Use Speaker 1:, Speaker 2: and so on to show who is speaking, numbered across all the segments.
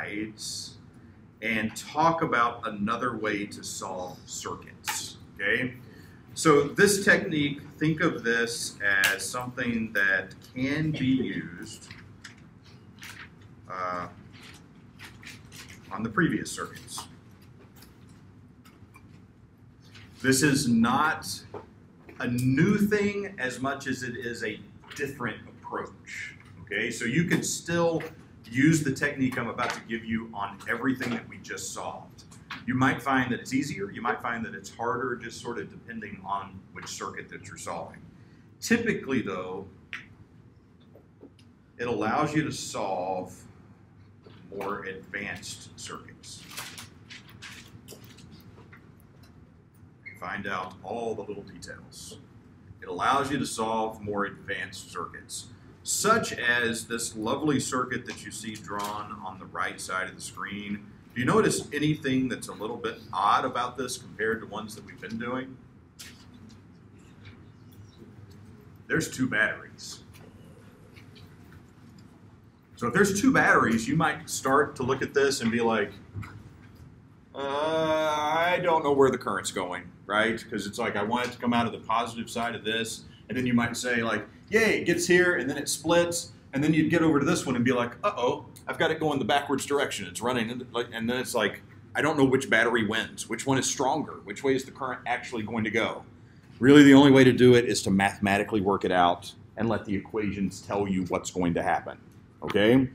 Speaker 1: slides and talk about another way to solve circuits, okay? So this technique, think of this as something that can be used on the previous circuits. This is not a new thing as much as it is a different approach, okay? So you can still use the technique I'm about to give you on everything that we just solved. You might find that it's easier, you might find that it's harder, just sort of depending on which circuit that you're solving. Typically though, it allows you to solve more advanced circuits. Find out all the little details. It allows you to solve more advanced circuits, such as this lovely circuit that you see drawn on the right side of the screen. Do you notice anything that's a little bit odd about this compared to ones that we've been doing? There's 2 batteries. So if there's 2 batteries, you might start to look at this and be like, I don't know where the current's going, right? Because it's like I want it to come out of the positive side of this, and then you might say like, yay, it gets here, and then it splits, and then you'd get over to this one and be like, uh-oh, I've got it going the backwards direction. It's running, and then it's like, I don't know which battery wins, which one is stronger, which way is the current actually going to go. Really, the only way to do it is to mathematically work it out and let the equations tell you what's going to happen, okay?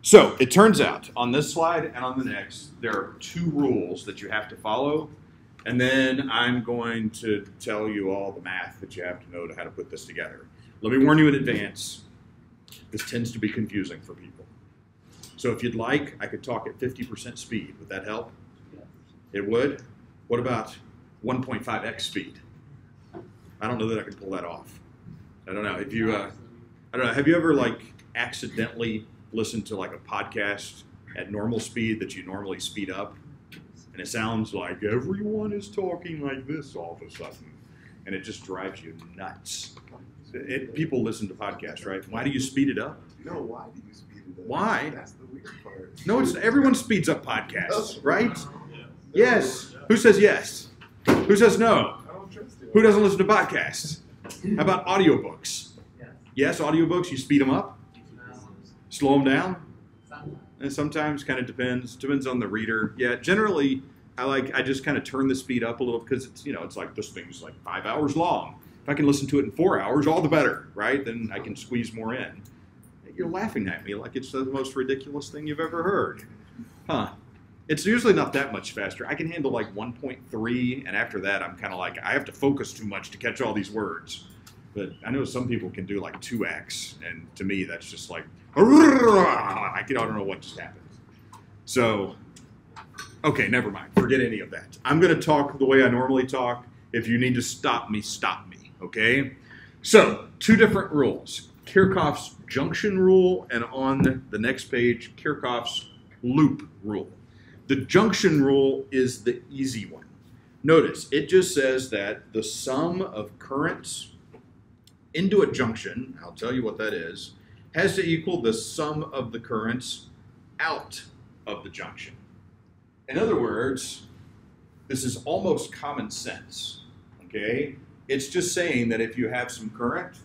Speaker 1: So it turns out on this slide and on the next, there are 2 rules that you have to follow. And then I'm going to tell you all the math that you have to know to how to put this together. Let me warn you in advance, this tends to be confusing for people. So if you'd like, I could talk at 50% speed. Would that help? Yes. It would? What about 1.5x speed? I don't know that I could pull that off. I don't know. If you, I don't know. Have you ever like accidentally listened to like a podcast at normal speed that you normally speed up? And it sounds like everyone is talking like this all of a sudden. And it just drives you nuts. People listen to podcasts, right? Why do you speed it up?
Speaker 2: No, why do you speed it up?
Speaker 1: Why?
Speaker 2: That's the weird part.
Speaker 1: No, it's everyone speeds up podcasts, right? Yes. Who says yes? Who says no?
Speaker 2: I don't trust you.
Speaker 1: Who doesn't listen to podcasts? How about audiobooks? Yes, audiobooks, you speed them up? Slow them down? And sometimes kind of depends on the reader. Yeah, generally I just kind of turn the speed up a little because it's, you know, it's like this thing's like 5 hours long. If I can listen to it in 4 hours, all the better, right? Then I can squeeze more in. You're laughing at me like it's the most ridiculous thing you've ever heard. Huh. It's usually not that much faster. I can handle like 1.3, and after that I'm kind of like, I have to focus too much to catch all these words. But I know some people can do like 2x, and to me that's just like, I don't know what just happened. So, okay, never mind. Forget any of that. I'm going to talk the way I normally talk. If you need to stop me, okay? So, 2 different rules. Kirchhoff's junction rule, and on the next page, Kirchhoff's loop rule. The junction rule is the easy one. Notice, it just says that the sum of currents into a junction, I'll tell you what that is, has to equal the sum of the currents out of the junction. In other words, this is almost common sense, okay? It's just saying that if you have some current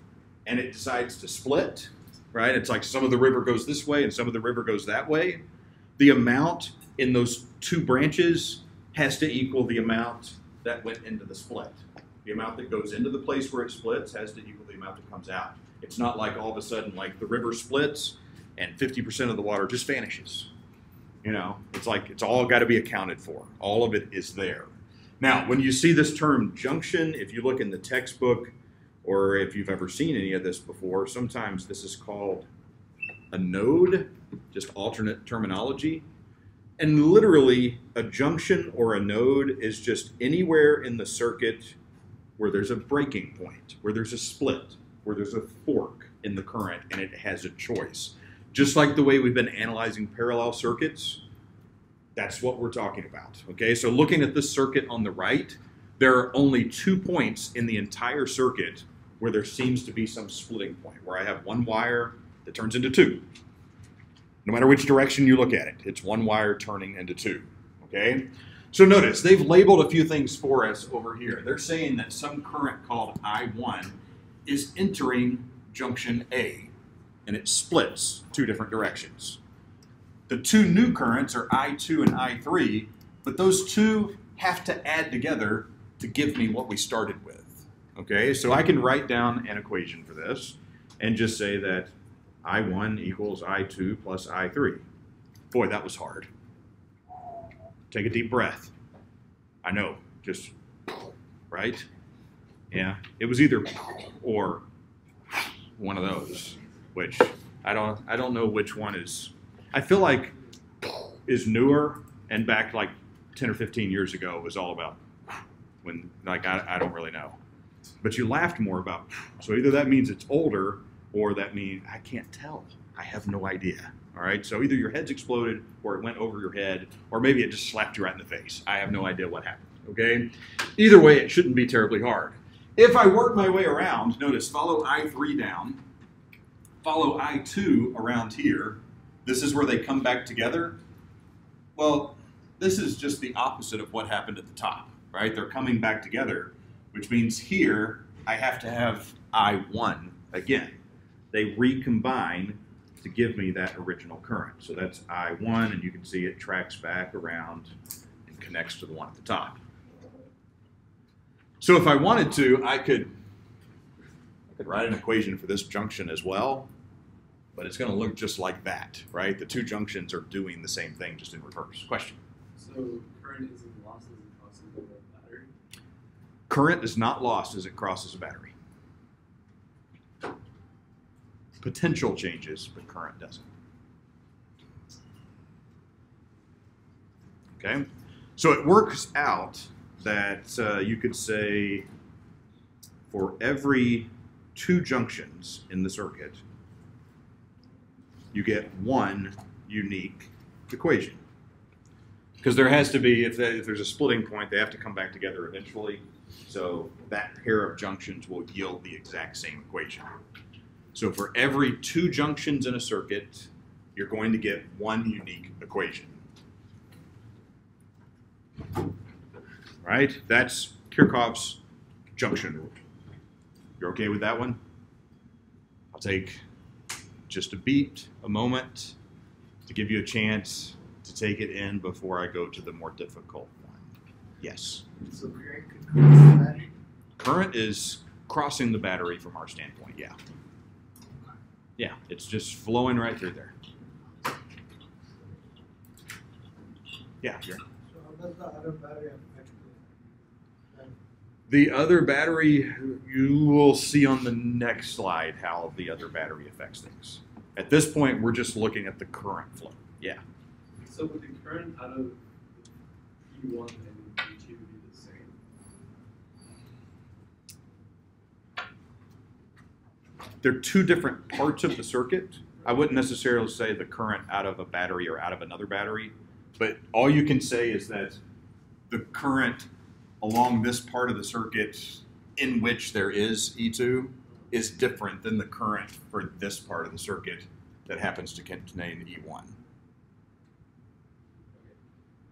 Speaker 1: and it decides to split, right? It's like some of the river goes this way and some of the river goes that way. The amount in those 2 branches has to equal the amount that went into the split. The amount that goes into the place where it splits has to equal the amount that comes out. It's not like all of a sudden like the river splits and 50% of the water just vanishes. You know, it's like it's all got to be accounted for. All of it is there. Now, when you see this term junction, if you look in the textbook or if you've ever seen any of this before, sometimes this is called a node, just alternate terminology. And literally, a junction or a node is just anywhere in the circuit where there's a breaking point, where there's a split, where there's a fork in the current and it has a choice. Just like the way we've been analyzing parallel circuits, that's what we're talking about, okay? So looking at this circuit on the right, there are only 2 points in the entire circuit where there seems to be some splitting point, where I have one wire that turns into 2. No matter which direction you look at it, it's one wire turning into two, okay? So notice, they've labeled a few things for us over here. They're saying that some current called I1 is entering junction A, and it splits two different directions. The two new currents are I2 and I3, but those two have to add together to give me what we started with, okay? So I can write down an equation for this and just say that I1 equals I2 plus I3. Boy, that was hard. Take a deep breath. I know, just, right? Yeah, it was either or one of those, which I don't know which one is. I feel like is newer, and back like 10 or 15 years ago it was all about when, like, I don't really know. But you laughed more about, so either that means it's older or that means, I can't tell. I have no idea. All right, so either your head's exploded or it went over your head, or maybe it just slapped you right in the face. I have no idea what happened, okay? Either way, it shouldn't be terribly hard. If I work my way around, notice follow I3 down, follow I2 around here. This is where they come back together. Well, this is just the opposite of what happened at the top, right? They're coming back together, which means here I have to have I1 again. They recombine to give me that original current. So that's I1, and you can see it tracks back around and connects to the one at the top. So if I wanted to, I could write an equation for this junction as well, but it's going to look just like that, right? The two junctions are doing the same thing, just in reverse. Question?
Speaker 3: So current isn't lost as it crosses the battery?
Speaker 1: Current is not lost as it crosses a battery. Potential changes, but current doesn't. Okay, so it works out that you could say for every two junctions in the circuit, you get one unique equation. Because there has to be, if there's a splitting point, they have to come back together eventually. So that pair of junctions will yield the exact same equation. So for every two junctions in a circuit, you're going to get one unique equation. Right? That's Kirchhoff's junction rule. You're okay with that one? I'll take just a moment to give you a chance to take it in before I go to the more difficult one. Yes?
Speaker 2: So current could cross the battery?
Speaker 1: Current is crossing the battery from our standpoint, yeah. Yeah, it's just flowing right through there. Yeah, sure.
Speaker 4: So how does the other battery affect it?
Speaker 1: The other battery, you will see on the next slide how the other battery affects things. At this point, we're just looking at the current flow. Yeah.
Speaker 3: So would the current out of E1 and E2 be the same?
Speaker 1: They're two different parts of the circuit. I wouldn't necessarily say the current out of a battery or out of another battery, but all you can say is that the current along this part of the circuit in which there is E2 is different than the current for this part of the circuit that happens to contain E1.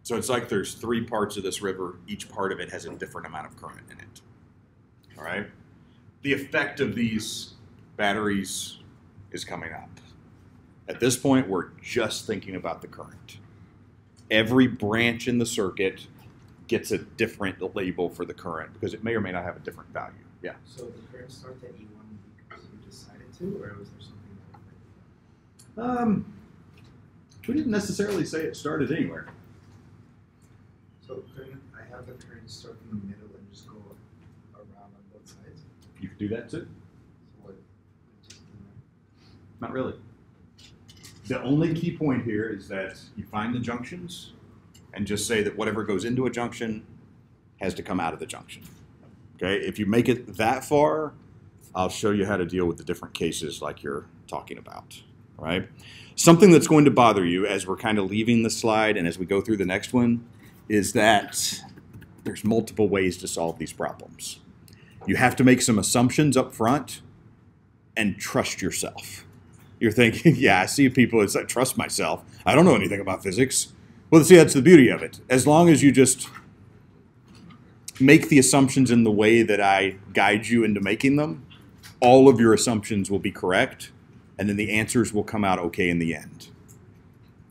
Speaker 1: So it's like there's three parts of this river. Each part of it has a different amount of current in it. All right? The effect of these batteries is coming up. At this point, we're just thinking about the current. Every branch in the circuit gets a different label for the current because it may or may not have a different value. Yeah?
Speaker 4: So the current started at E1 because we decided to, or was there something that
Speaker 1: We didn't necessarily say it started anywhere.
Speaker 4: So current, I have the current start in the middle and just go around on both sides.
Speaker 1: You could do that too.
Speaker 4: So what? Just,
Speaker 1: Not really. The only key point here is that you find the junctions and just say that whatever goes into a junction has to come out of the junction. Okay, if you make it that far, I'll show you how to deal with the different cases like you're talking about. All right? Something that's going to bother you as we're kind of leaving the slide and as we go through the next one is that there's multiple ways to solve these problems. You have to make some assumptions up front and trust yourself. You're thinking, yeah, I see people, it's like, trust myself. I don't know anything about physics. Well, see, that's the beauty of it. As long as you just make the assumptions in the way that I guide you into making them, all of your assumptions will be correct, and then the answers will come out okay in the end.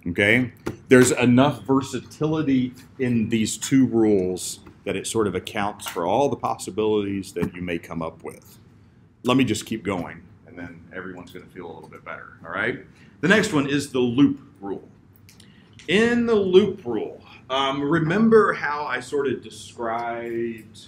Speaker 1: Okay? There's enough versatility in these two rules that it sort of accounts for all the possibilities that you may come up with. Let me just keep going, and then everyone's going to feel a little bit better. All right? The next one is the loop rule. In the loop rule, remember how I sort of described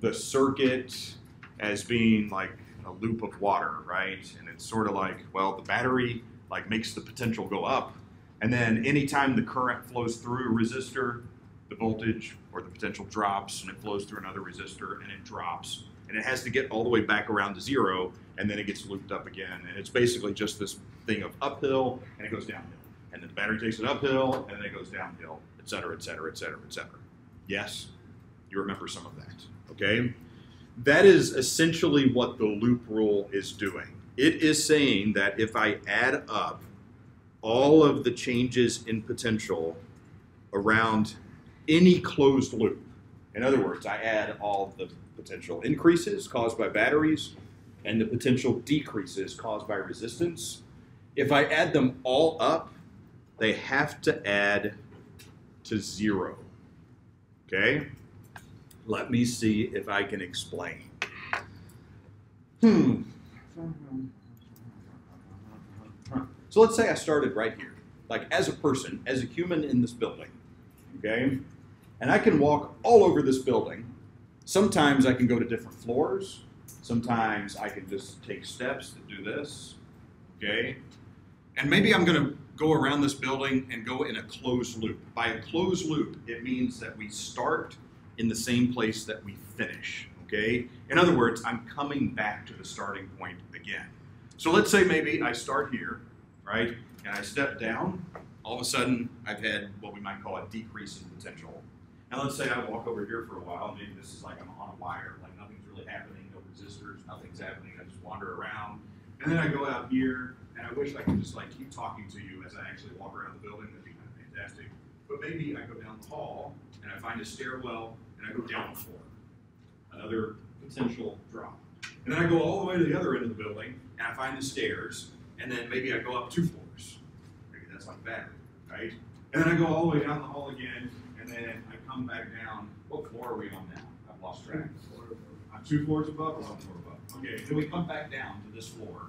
Speaker 1: the circuit as being like a loop of water, right? And it's sort of like, well, the battery like makes the potential go up, and then anytime the current flows through a resistor, the voltage or the potential drops, and it flows through another resistor, and it drops, and it has to get all the way back around to zero, and then it gets looped up again. And it's basically just this thing of uphill, and it goes downhill. And then the battery takes it uphill, and then it goes downhill, et cetera, et cetera, et cetera, et cetera. Yes? You remember some of that, okay? That is essentially what the loop rule is doing. It is saying that if I add up all of the changes in potential around any closed loop, in other words, I add all the potential increases caused by batteries and the potential decreases caused by resistance, if I add them all up, they have to add to zero. Okay? Let me see if I can explain. So let's say I started right here, like as a person, as a human in this building, okay? And I can walk all over this building. Sometimes I can go to different floors. Sometimes I can just take steps to do this, okay? And maybe I'm gonna go around this building and go in a closed loop. By a closed loop, it means that we start in the same place that we finish, okay? In other words, I'm coming back to the starting point again. So let's say maybe I start here, right? And I step down, all of a sudden I've had what we might call a decrease in potential. Now let's say I walk over here for a while, maybe this is like I'm on a wire, like nothing's really happening, no resistors, nothing's happening, I just wander around. And then I go out here, and I wish I could just like keep talking to you as I actually walk around the building, that'd be kind of fantastic. But maybe I go down the hall, and I find a stairwell, and I go down the floor. Another potential drop. And then I go all the way to the other end of the building, and I find the stairs, and then maybe I go up 2 floors. Maybe that's like battery, right? And then I go all the way down the hall again, and then I come back down. What floor are we on now? I've lost track. I'm 2 floors above or 1 floor above? Okay, then we come back down to this floor,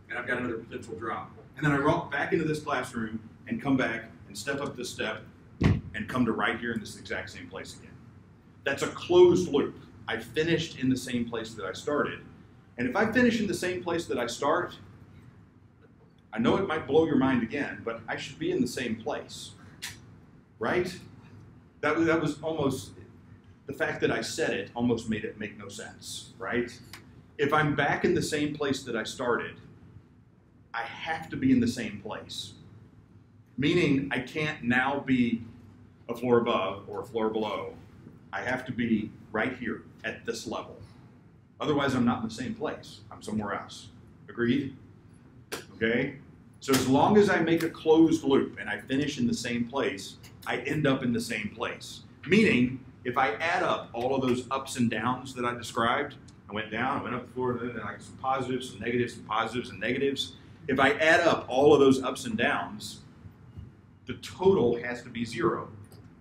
Speaker 1: and I've got another potential drop. And then I walk back into this classroom and come back and step up this step and come to right here in this exact same place again. That's a closed loop. I finished in the same place that I started. And if I finish in the same place that I start, I know it might blow your mind again, but I should be in the same place, right? That was almost, the fact that I said it almost made it make no sense, right? If I'm back in the same place that I started, I have to be in the same place. Meaning I can't now be a floor above or a floor below. I have to be right here at this level. Otherwise, I'm not in the same place. I'm somewhere else. Agreed? Okay? So as long as I make a closed loop and I finish in the same place, I end up in the same place. Meaning, if I add up all of those ups and downs that I described, I went down, I went up before, and then I got some positives, some negatives, some positives, and negatives. If I add up all of those ups and downs, the total has to be 0.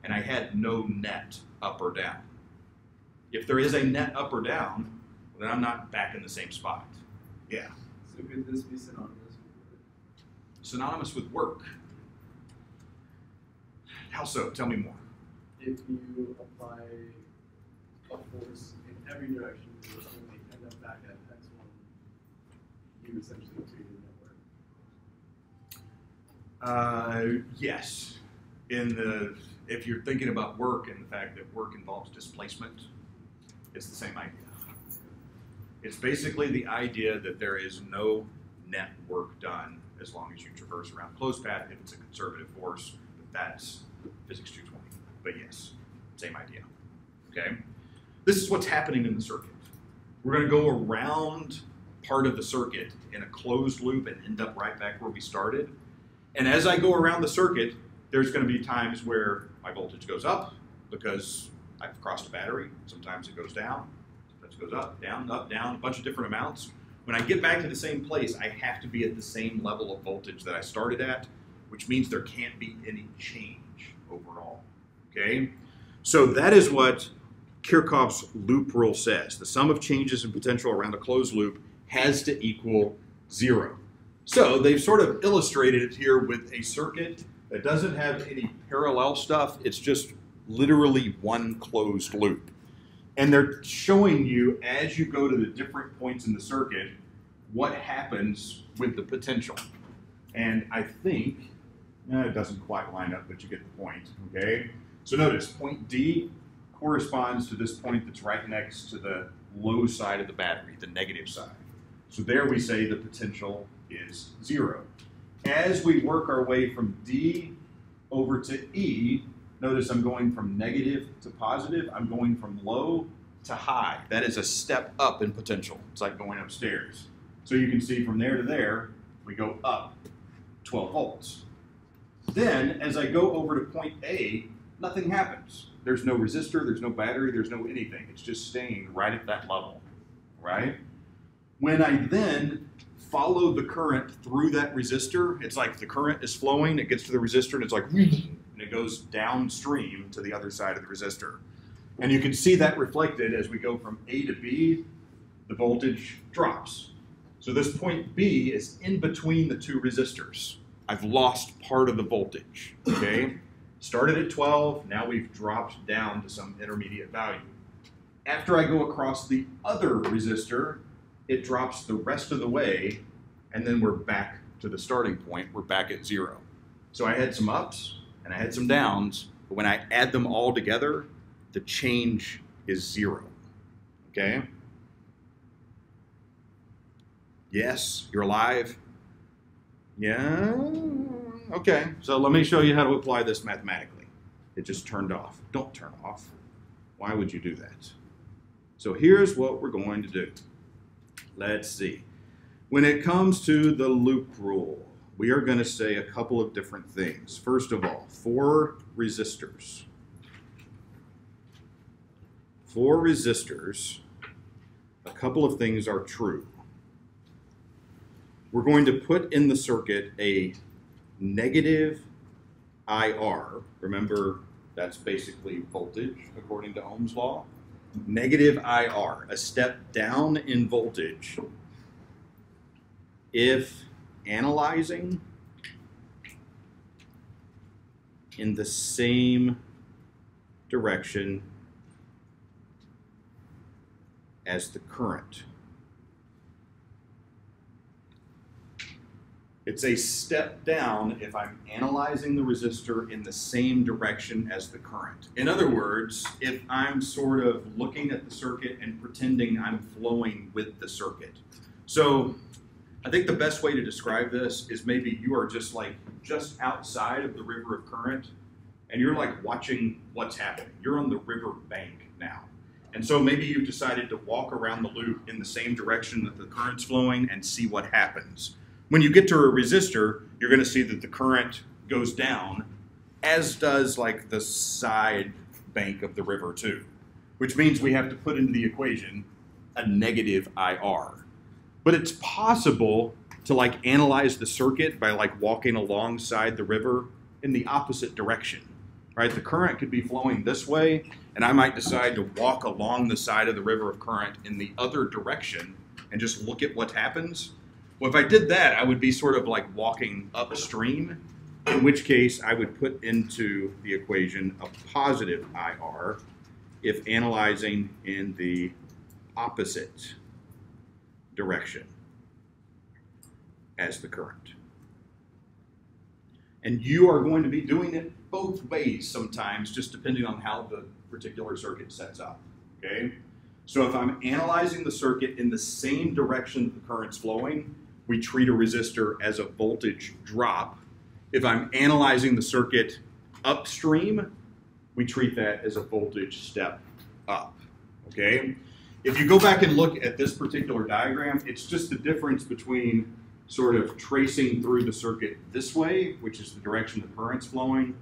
Speaker 1: And I had no net up or down. If there is a net up or down, then I'm not back in the same spot. Yeah.
Speaker 3: So could this be synonymous with work?
Speaker 1: Synonymous with work. How so? Tell me more.
Speaker 3: If you apply a force in every direction, you will only end up back at x1. You essentially created a network.
Speaker 1: Yes. If you're thinking about work and the fact that work involves displacement, it's the same idea. It's basically the idea that there is no net work done as long as you traverse around closed path if it's a conservative force. That's physics 220. But yes, same idea. Okay? This is what's happening in the circuit. We're going to go around part of the circuit in a closed loop and end up right back where we started. And as I go around the circuit, there's going to be times where my voltage goes up because I've crossed a battery. Sometimes it goes down. Sometimes it goes up, down, a bunch of different amounts. When I get back to the same place, I have to be at the same level of voltage that I started at, which means there can't be any change overall, okay? So that is what Kirchhoff's loop rule says. The sum of changes in potential around a closed loop has to equal 0. So they've sort of illustrated it here with a circuit that doesn't have any parallel stuff. It's just literally one closed loop. And they're showing you, as you go to the different points in the circuit, what happens with the potential. And I think, it doesn't quite line up, but you get the point, okay? So notice, point D corresponds to this point that's right next to the low side of the battery, the negative side. So there we say the potential is 0. As we work our way from D over to E, notice I'm going from negative to positive. I'm going from low to high. That is a step up in potential. It's like going upstairs. So you can see from there to there, we go up 12 volts. Then, as I go over to point A, nothing happens. There's no resistor, there's no battery, there's no anything. It's just staying right at that level, right? When I then follow the current through that resistor, it's like the current is flowing, it gets to the resistor, and it's like, and it goes downstream to the other side of the resistor. And you can see that reflected as we go from A to B, the voltage drops. So this point B is in between the two resistors. I've lost part of the voltage, okay? Started at 12, now we've dropped down to some intermediate value. After I go across the other resistor, it drops the rest of the way, and then we're back to the starting point. We're back at 0. So I had some ups and I had some downs, but when I add them all together, the change is 0, okay? Yes, you're alive. Yeah, okay. So let me show you how to apply this mathematically. It just turned off. Don't turn off. Why would you do that? So here's what we're going to do. Let's see. When it comes to the loop rule, we are going to say a couple of different things. First of all, for resistors. For resistors, a couple of things are true. We're going to put in the circuit a negative IR. Remember, that's basically voltage according to Ohm's law. Negative IR, a step down in voltage if analyzing in the same direction as the current. It's a step down if I'm analyzing the resistor in the same direction as the current. In other words, if I'm sort of looking at the circuit and pretending I'm flowing with the circuit. So I think the best way to describe this is maybe you are just outside of the river of current and you're like watching what's happening. You're on the river bank now. And so maybe you've decided to walk around the loop in the same direction that the current's flowing and see what happens. When you get to a resistor, you're going to see that the current goes down, as does like the side bank of the river too, which means we have to put into the equation a negative IR. But it's possible to like analyze the circuit by like walking alongside the river in the opposite direction, right? The current could be flowing this way, and I might decide to walk along the side of the river of current in the other direction and just look at what happens. Well, if I did that, I would be sort of like walking upstream, in which case I would put into the equation a positive IR if analyzing in the opposite direction as the current. And you are going to be doing it both ways sometimes, just depending on how the particular circuit sets up, okay? So if I'm analyzing the circuit in the same direction that the current's flowing, we treat a resistor as a voltage drop. If I'm analyzing the circuit upstream, we treat that as a voltage step up, okay? If you go back and look at this particular diagram, it's just the difference between sort of tracing through the circuit this way, which is the direction the current's flowing,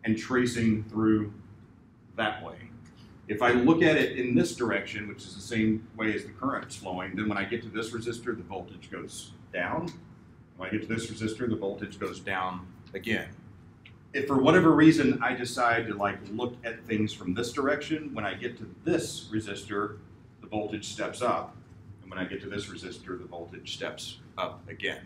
Speaker 1: and tracing through that way. If I look at it in this direction, which is the same way as the current's flowing, then when I get to this resistor, the voltage goes down. When I get to this resistor, the voltage goes down again. If for whatever reason I decide to like look at things from this direction, when I get to this resistor, the voltage steps up. And when I get to this resistor, the voltage steps up again.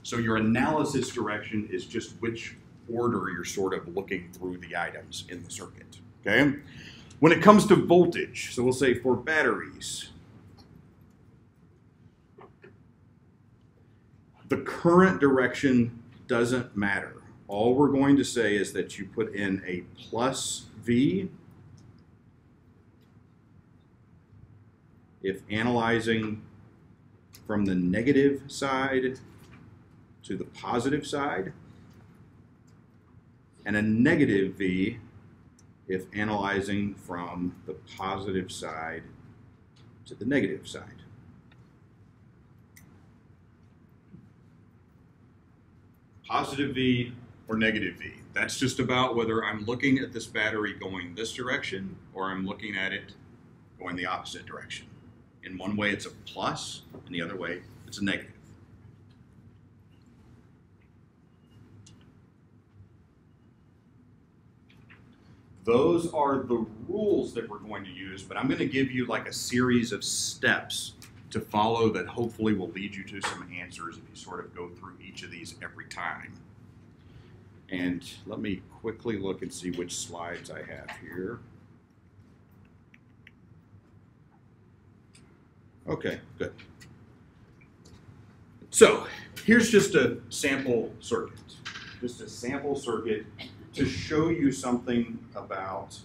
Speaker 1: So your analysis direction is just which order you're sort of looking through the items in the circuit, okay? When it comes to voltage, so we'll say for batteries, the current direction doesn't matter. All we're going to say is that you put in a plus V if analyzing from the negative side to the positive side, and a negative V if analyzing from the positive side to the negative side. Positive V or negative V. That's just about whether I'm looking at this battery going this direction or I'm looking at it going the opposite direction. In one way it's a plus, in the other way it's a negative. Those are the rules that we're going to use, but I'm going to give you like a series of steps to follow that hopefully will lead you to some answers if you sort of go through each of these every time. And let me quickly look and see which slides I have here. Okay, good. So here's just a sample circuit. Just a sample circuit to show you something about,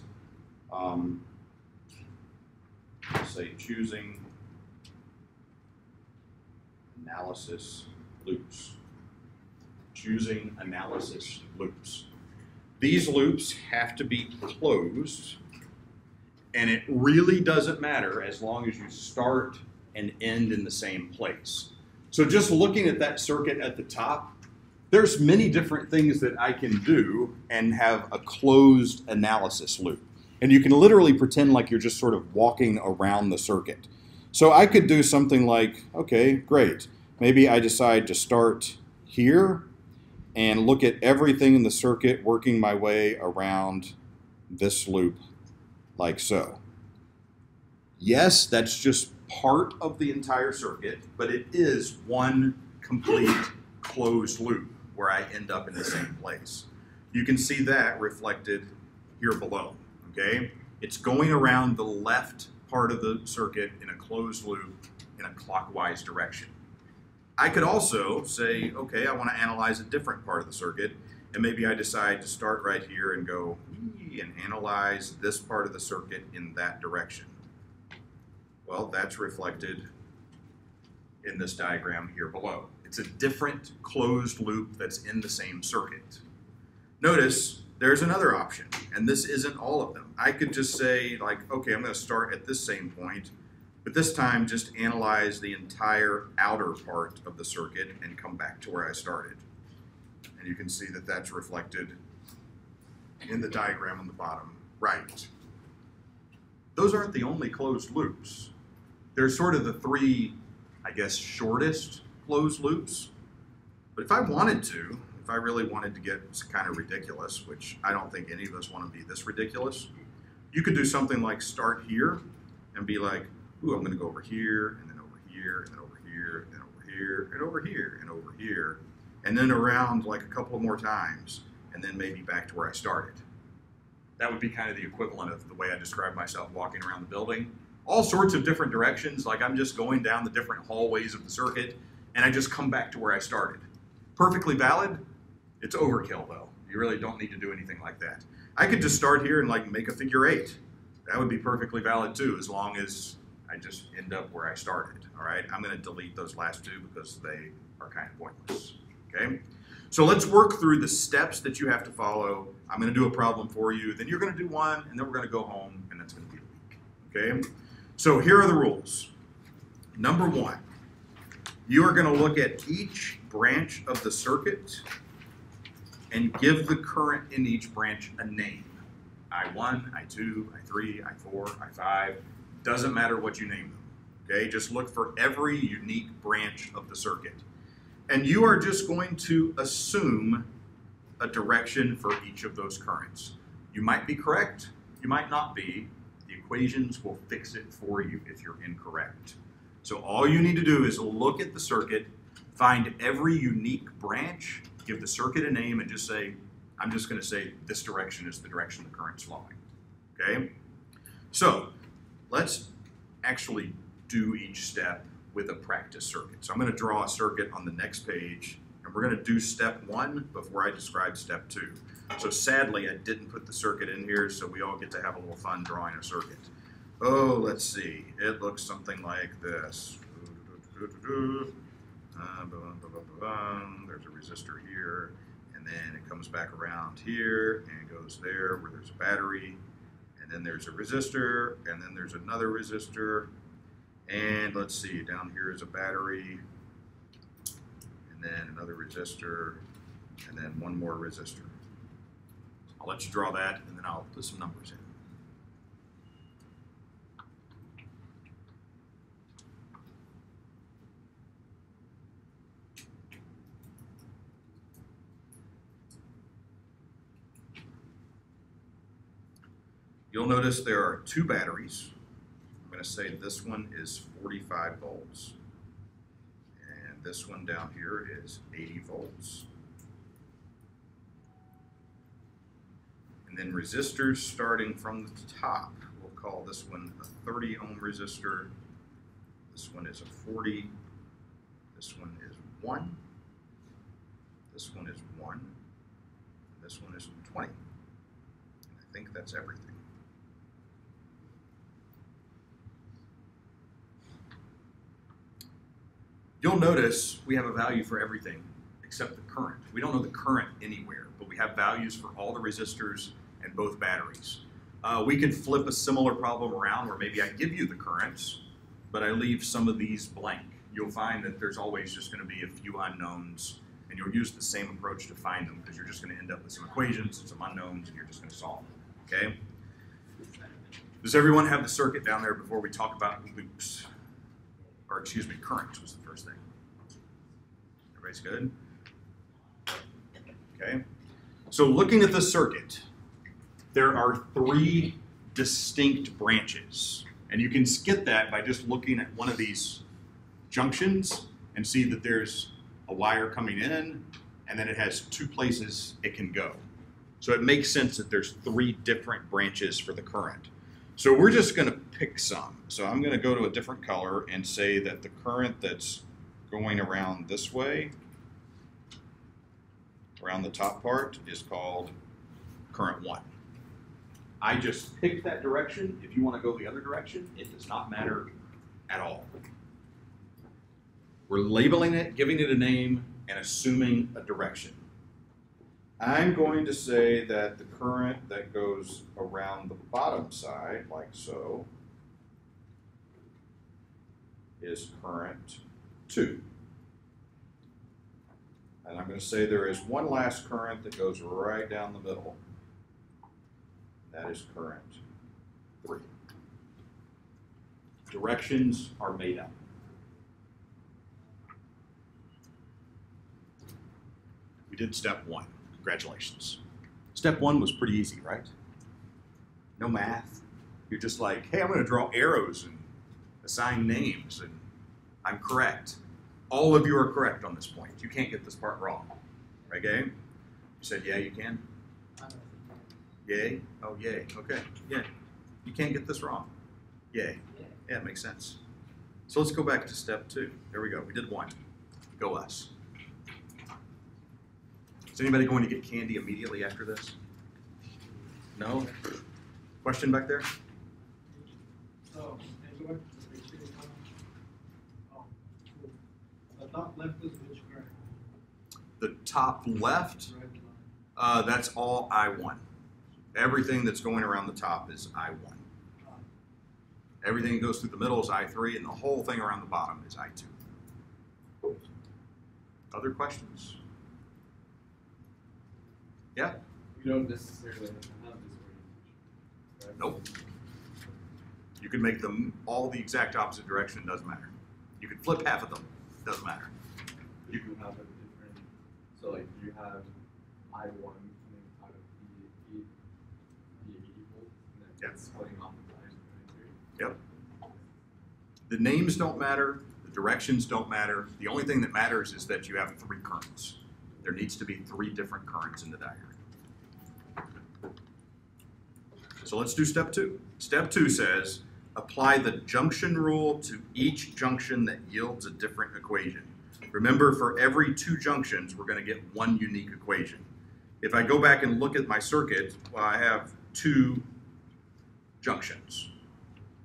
Speaker 1: say, choosing analysis loops. Choosing analysis loops. These loops have to be closed, and it really doesn't matter as long as you start and end in the same place. So just looking at that circuit at the top, there's many different things that I can do and have a closed analysis loop. And you can literally pretend like you're just sort of walking around the circuit. So I could do something like, okay, great. Maybe I decide to start here and look at everything in the circuit working my way around this loop like so. Yes, that's just part of the entire circuit, but it is one complete closed loop where I end up in the same place. You can see that reflected here below, okay? It's going around the left part of the circuit in a closed loop in a clockwise direction. I could also say, okay, I want to analyze a different part of the circuit, and maybe I decide to start right here and go and analyze this part of the circuit in that direction. Well, that's reflected in this diagram here below. It's a different closed loop that's in the same circuit. Notice there's another option, and this isn't all of them. I could just say, like, okay, I'm going to start at this same point, but this time just analyze the entire outer part of the circuit and come back to where I started. And you can see that that's reflected in the diagram on the bottom right. Those aren't the only closed loops. They're sort of the three, I guess, shortest closed loops. But if I wanted to, if I really wanted to get kind of ridiculous, which I don't think any of us want to be this ridiculous, you could do something like start here and be like, ooh, I'm going to go over here, and then over here, and then over here, and then over here, and over here, and over here, and then around like a couple more times, and then maybe back to where I started. That would be kind of the equivalent of the way I describe myself walking around the building. All sorts of different directions, like I'm just going down the different hallways of the circuit, and I just come back to where I started. Perfectly valid. It's overkill though. You really don't need to do anything like that. I could just start here and like make a figure 8. That would be perfectly valid too, as long as I just end up where I started, all right? I'm gonna delete those last two because they are kind of pointless, okay? So let's work through the steps that you have to follow. I'm gonna do a problem for you, then you're gonna do one, and then we're gonna go home, and that's gonna be the week, okay? So here are the rules. Number one, you are going to look at each branch of the circuit and give the current in each branch a name. I1, I2, I3, I4, I5. Doesn't matter what you name them. Okay, just look for every unique branch of the circuit. And you are just going to assume a direction for each of those currents. You might be correct, you might not be. The equations will fix it for you if you're incorrect. So all you need to do is look at the circuit, find every unique branch, give the circuit a name, and just say, I'm just going to say this direction is the direction the current's flowing. Okay? So let's actually do each step with a practice circuit. So I'm going to draw a circuit on the next page, and we're going to do step 1 before I describe step 2. So sadly, I didn't put the circuit in here, so we all get to have a little fun drawing a circuit. Oh, let's see. It looks something like this. There's a resistor here, and then it comes back around here and goes there where there's a battery, and then there's a resistor, and then there's another resistor, and let's see, down here is a battery, and then another resistor, and then one more resistor. I'll let you draw that, and then I'll put some numbers in. You'll notice there are 2 batteries. I'm going to say this one is 45 volts. And this one down here is 80 volts. And then resistors starting from the top. We'll call this one a 30 ohm resistor. This one is a 40. This one is 1. This one is 1. And this one is 20. And I think that's everything. You'll notice we have a value for everything except the current. We don't know the current anywhere, but we have values for all the resistors and both batteries. We could flip a similar problem around where maybe I give you the currents, but I leave some of these blank. You'll find that there's always just going to be a few unknowns, and you'll use the same approach to find them because you're just going to end up with some equations and some unknowns, and you're just going to solve them, okay? Does everyone have the circuit down there before we talk about loops? Or excuse me, currents was the first thing. Everybody's good? Okay. So looking at the circuit, there are 3 distinct branches. And you can skip that by just looking at one of these junctions and see that there's a wire coming in, and then it has 2 places it can go. So it makes sense that there's 3 different branches for the current. So we're just going to pick some. So I'm going to go to a different color and say that the current that's going around this way, around the top part, is called current 1. I just picked that direction. If you want to go the other direction, it does not matter at all. We're labeling it, giving it a name, and assuming a direction. I'm going to say that the current that goes around the bottom side, like so, is current 2. And I'm going to say there is one last current that goes right down the middle. That is current 3. Directions are made up. We did step 1. Congratulations. Step 1 was pretty easy, right? No math. You're just like, hey, I'm going to draw arrows and assign names, and I'm correct. All of you are correct on this point. You can't get this part wrong. Right, Gabe? You said, yeah, you can? Yay? Oh, yay. Okay. Yeah. You can't get this wrong. Yay. Yeah, it makes sense. So let's go back to step 2. There we go. We did 1. Go us. Is anybody going to get candy immediately after this? No? Question back there?
Speaker 3: So, the top left is which current?
Speaker 1: The top left,
Speaker 3: Red line.
Speaker 1: that's all I1. Everything that's going around the top is I1. Everything that goes through the middle is I3, and the whole thing around the bottom is I2. Other questions? Yeah?
Speaker 3: You don't necessarily have to have this orientation, right?
Speaker 1: Nope. You could make them all the exact opposite direction, doesn't matter. You could flip half of them, doesn't matter.
Speaker 3: You can have a different, so like you have I1 coming out of B equal, and then
Speaker 1: Yep.
Speaker 3: it's splitting off of I3.
Speaker 1: Yep. The names don't matter, the directions don't matter. The only thing that matters is that you have 3 currents. There needs to be 3 different currents in the diagram. So let's do step 2. Step 2 says, apply the junction rule to each junction that yields a different equation. Remember, for every 2 junctions, we're going to get 1 unique equation. If I go back and look at my circuit, well, I have 2 junctions.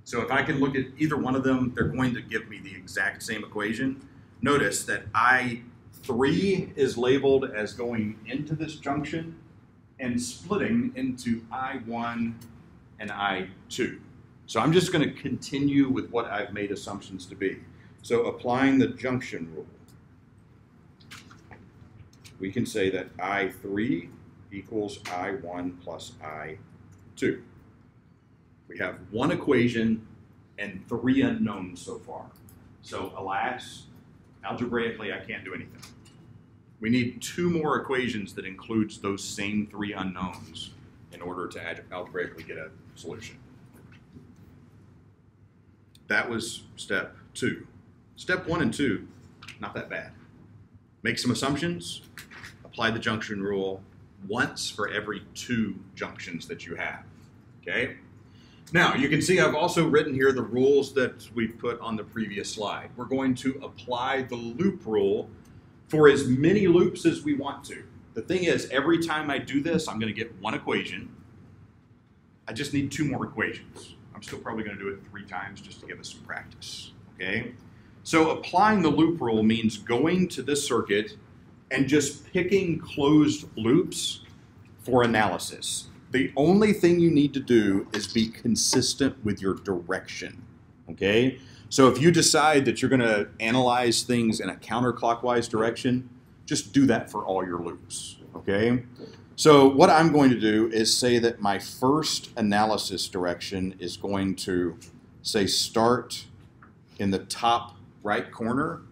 Speaker 1: So if I can look at either one of them, they're going to give me the exact same equation. Notice that I3 is labeled as going into this junction and splitting into I1 and I2. So I'm just going to continue with what I've made assumptions to be. So applying the junction rule, we can say that I3 equals I1 plus I2. We have 1 equation and 3 unknowns so far. So alas, algebraically, I can't do anything. We need 2 more equations that includes those same 3 unknowns in order to algebraically get a solution. That was step 2. Step 1 and 2, not that bad. Make some assumptions, apply the junction rule once for every 2 junctions that you have, okay? Now, you can see I've also written here the rules that we put on the previous slide. We're going to apply the loop rule for as many loops as we want to. The thing is, every time I do this, I'm going to get 1 equation. I just need 2 more equations. I'm still probably going to do it 3 times just to give us some practice, okay? So applying the loop rule means going to this circuit and just picking closed loops for analysis. The only thing you need to do is be consistent with your direction, okay? So if you decide that you're going to analyze things in a counterclockwise direction, just do that for all your loops, okay? So what I'm going to do is say that my first analysis direction is going to, say, start in the top right corner,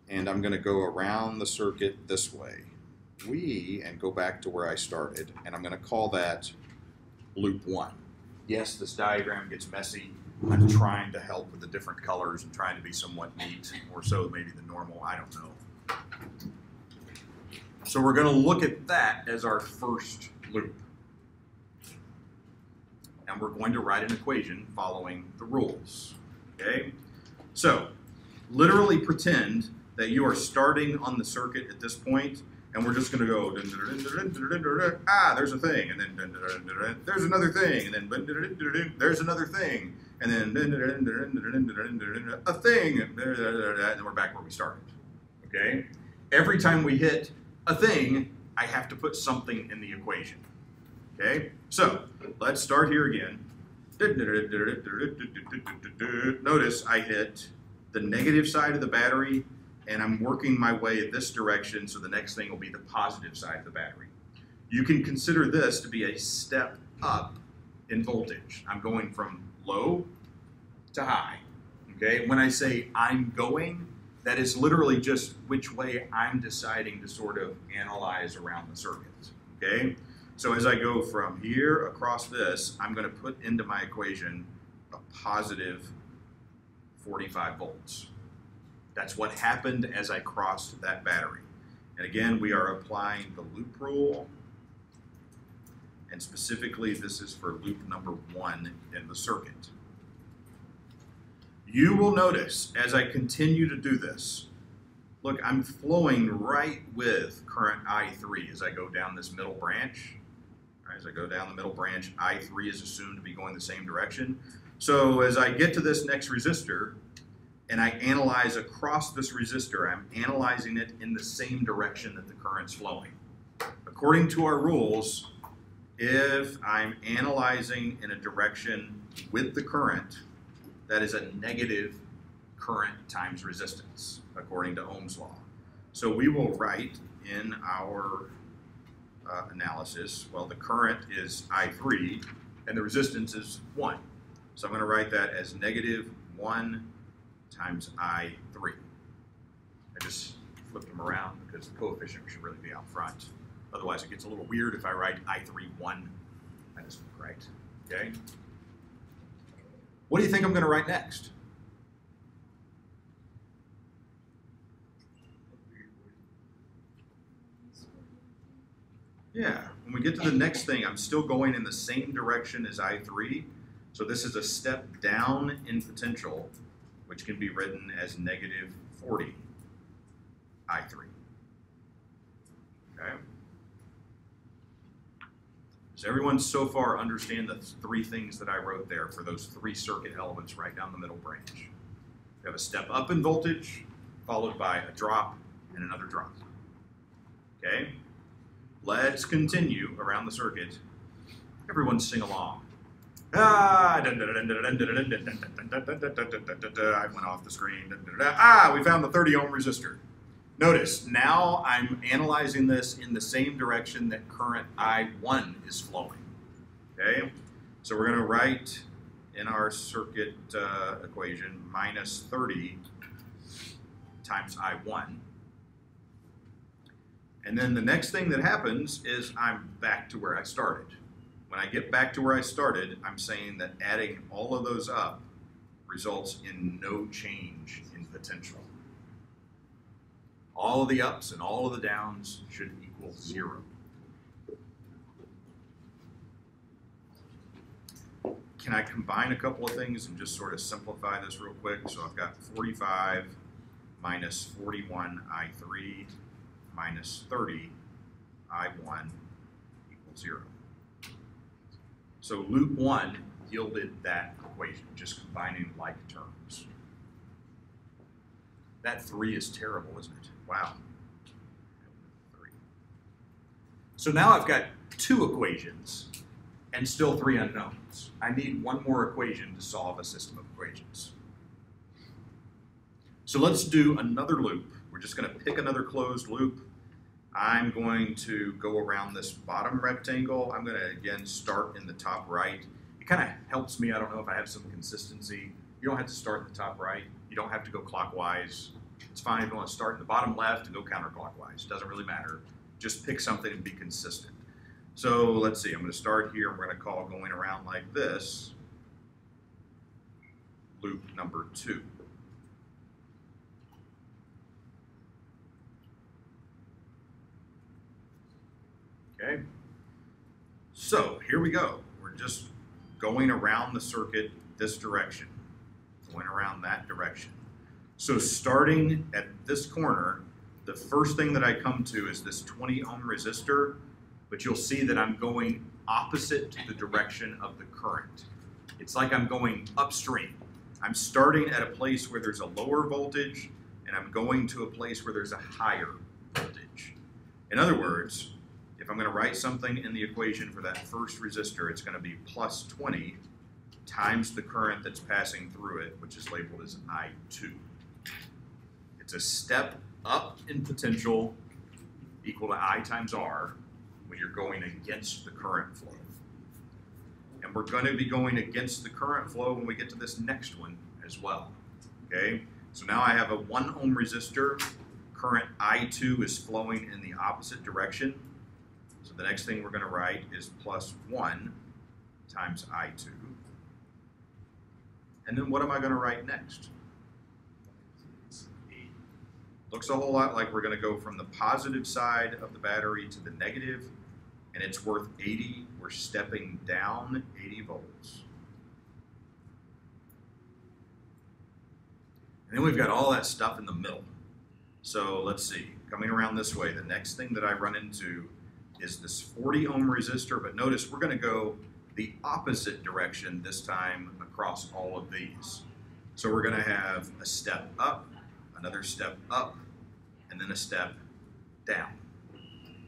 Speaker 1: and I'm going to go around the circuit this way. And go back to where I started, and I'm going to call that loop 1. Yes, this diagram gets messy. I'm trying to help with the different colors and trying to be somewhat neat, more so maybe than normal, I don't know. So we're going to look at that as our first loop. And we're going to write an equation following the rules, okay? So, literally pretend that you are starting on the circuit at this point, and we're just going to go, there's a thing, and then there's another thing, and then there's another thing, and then a thing, and then we're back where we started, okay? Every time we hit a thing, I have to put something in the equation, okay? So, let's start here again. Notice I hit the negative side of the battery, and I'm working my way this direction, so the next thing will be the positive side of the battery. You can consider this to be a step up in voltage. I'm going from low to high, okay? When I say I'm going, that is literally just which way I'm deciding to sort of analyze around the circuit, okay? So as I go from here across this, I'm going to put into my equation a positive 45 volts. That's what happened as I crossed that battery. And again, we are applying the loop rule, and specifically this is for loop number 1 in the circuit. You will notice as I continue to do this, look, I'm flowing right with current I3 as I go down this middle branch. As I go down the middle branch, I3 is assumed to be going the same direction. So as I get to this next resistor, and I analyze across this resistor, I'm analyzing it in the same direction that the current's flowing. According to our rules, if I'm analyzing in a direction with the current that is a negative current times resistance, according to Ohm's law. So we will write in our analysis, well, the current is I3 and the resistance is 1. So I'm going to write that as negative 1 times I3. I just flipped them around because the coefficient should really be out front. Otherwise it gets a little weird if I write I3 1. That doesn't look right. Okay? What do you think I'm going to write next? Yeah, when we get to the next thing, I'm still going in the same direction as I3. So this is a step down in potential, which can be written as negative 40 I3. Okay? Does everyone so far understand the three things that I wrote there for those three circuit elements right down the middle branch? We have a step up in voltage, followed by a drop and another drop. Okay? Let's continue around the circuit. Everyone sing along. I went off the screen. We found the 30 ohm resistor. Notice, now I'm analyzing this in the same direction that current I1 is flowing. Okay? So we're going to write in our circuit equation minus 30 times I1. And then the next thing that happens is I'm back to where I started. When I get back to where I started, I'm saying that adding all of those up results in no change in potential. All of the ups and all of the downs should equal 0. Can I combine a couple of things and just sort of simplify this real quick? So I've got 45 minus 41 I3 minus 30 I1 equals 0. So loop 1 yielded that equation, just combining like terms. That 3 is terrible, isn't it? Wow. 3. So now I've got 2 equations and still 3 unknowns. I need one more equation to solve a system of equations. So let's do another loop. We're just going to pick another closed loop. I'm going to go around this bottom rectangle. I'm going to, again, start in the top right. It kind of helps me. I don't know if I have some consistency. You don't have to start in the top right. You don't have to go clockwise. It's fine if you want to start in the bottom left and go counterclockwise. It doesn't really matter. Just pick something and be consistent. So let's see. I'm going to start here. We're going to call going around like this loop number 2. Okay, so here we go. We're just going around the circuit this direction, going around that direction. So starting at this corner, the first thing that I come to is this 20 ohm resistor, but you'll see that I'm going opposite to the direction of the current. It's like I'm going upstream. I'm starting at a place where there's a lower voltage, and I'm going to a place where there's a higher voltage. In other words, if I'm going to write something in the equation for that first resistor, it's going to be plus 20 times the current that's passing through it, which is labeled as I2. It's a step up in potential equal to I times R when you're going against the current flow. And we're going to be going against the current flow when we get to this next one as well. Okay? So now I have a 1 ohm resistor. Current I2 is flowing in the opposite direction. So the next thing we're going to write is plus 1 times I2. And then what am I going to write next? Looks a whole lot like we're going to go from the positive side of the battery to the negative, and it's worth 80. We're stepping down 80 volts. And then we've got all that stuff in the middle. So let's see, coming around this way, the next thing that I run into is this 40 ohm resistor, but notice we're going to go the opposite direction this time across all of these. So we're going to have a step up, another step up, and then a step down.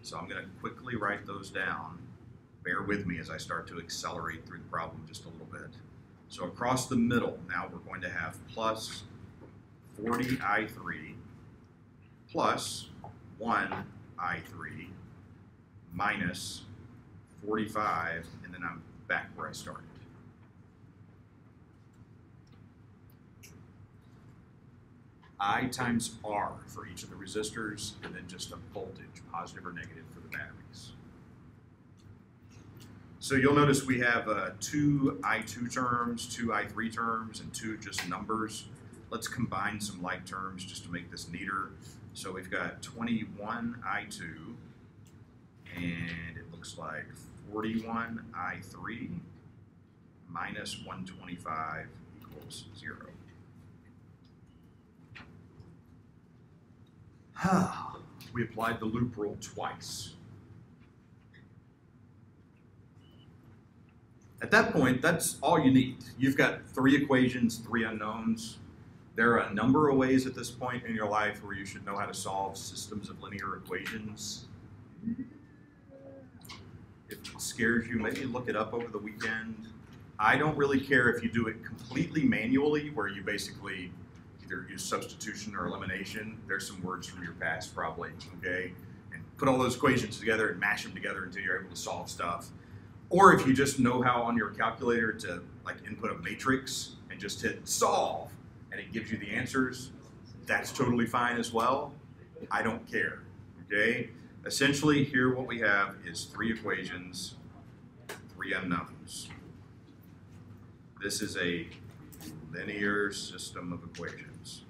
Speaker 1: So I'm going to quickly write those down bear with me as I start to accelerate through the problem just a little bit. So across the middle, now we're going to have plus 40I3 plus 1I3 minus 45, and then I'm back where I started. I times R for each of the resistors, and then just a voltage, positive or negative, for the batteries. So you'll notice we have 2 I2 terms, 2 I3 terms, and 2 just numbers. Let's combine some like terms just to make this neater. So we've got 21 I2, and it looks like 41 I3 minus 125 equals 0. We applied the loop rule twice. At that point, that's all you need. You've got 3 equations, 3 unknowns. There are a number of ways at this point in your life where you should know how to solve systems of linear equations. If it scares you, maybe look it up over the weekend. I don't really care if you do it completely manually, where you basically either use substitution or elimination. There's some words from your past probably, okay? And put all those equations together and mash them together until you're able to solve stuff. Or if you just know how on your calculator to like input a matrix and just hit solve and it gives you the answers, that's totally fine as well. I don't care, okay? Essentially here what we have is 3 equations, 3 unknowns. This is a linear system of equations.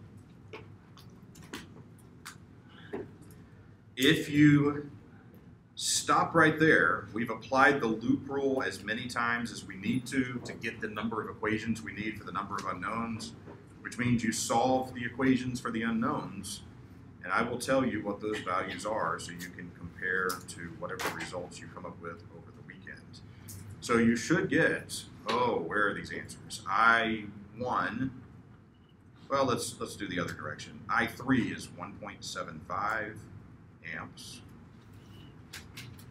Speaker 1: If you stop right there, we've applied the loop rule as many times as we need to get the number of equations we need for the number of unknowns, which means you solve the equations for the unknowns, and I will tell you what those values are so you can compare to whatever results you come up with over the weekend. So you should get, oh, where are these answers? I1, well, let's do the other direction. I3 is 1.75 amps.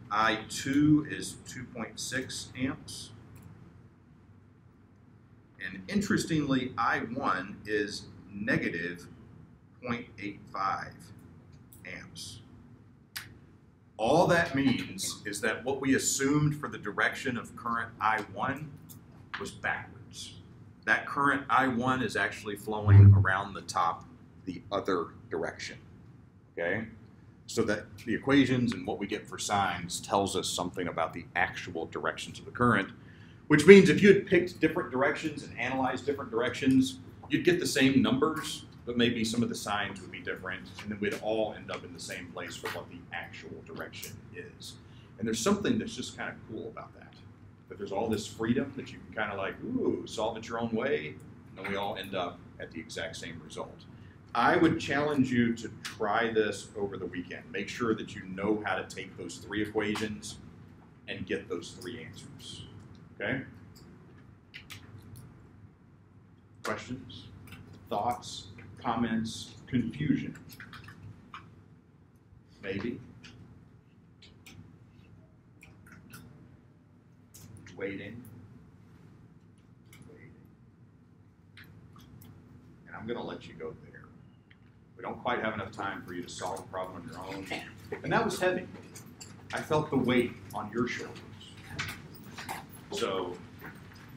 Speaker 1: I2 is 2.6 amps. And interestingly, I1 is negative 0.85 amps. All that means is that what we assumed for the direction of current I1 was backwards. That current I1 is actually flowing around the top the other direction, okay? So that the equations and what we get for signs tells us something about the actual directions of the current, which means if you had picked different directions and analyzed different directions, you'd get the same numbers, but maybe some of the signs would be different, and then we'd all end up in the same place for what the actual direction is. And there's something that's just kind of cool about that. That there's all this freedom that you can kind of like, ooh, solve it your own way, and then we all end up at the exact same result. I would challenge you to try this over the weekend. Make sure that you know how to take those 3 equations and get those 3 answers, okay? Questions, thoughts, comments, confusion? Maybe? Waiting. And I'm going to let you go there. We don't quite have enough time for you to solve a problem on your own. And that was heavy. I felt the weight on your shoulders. So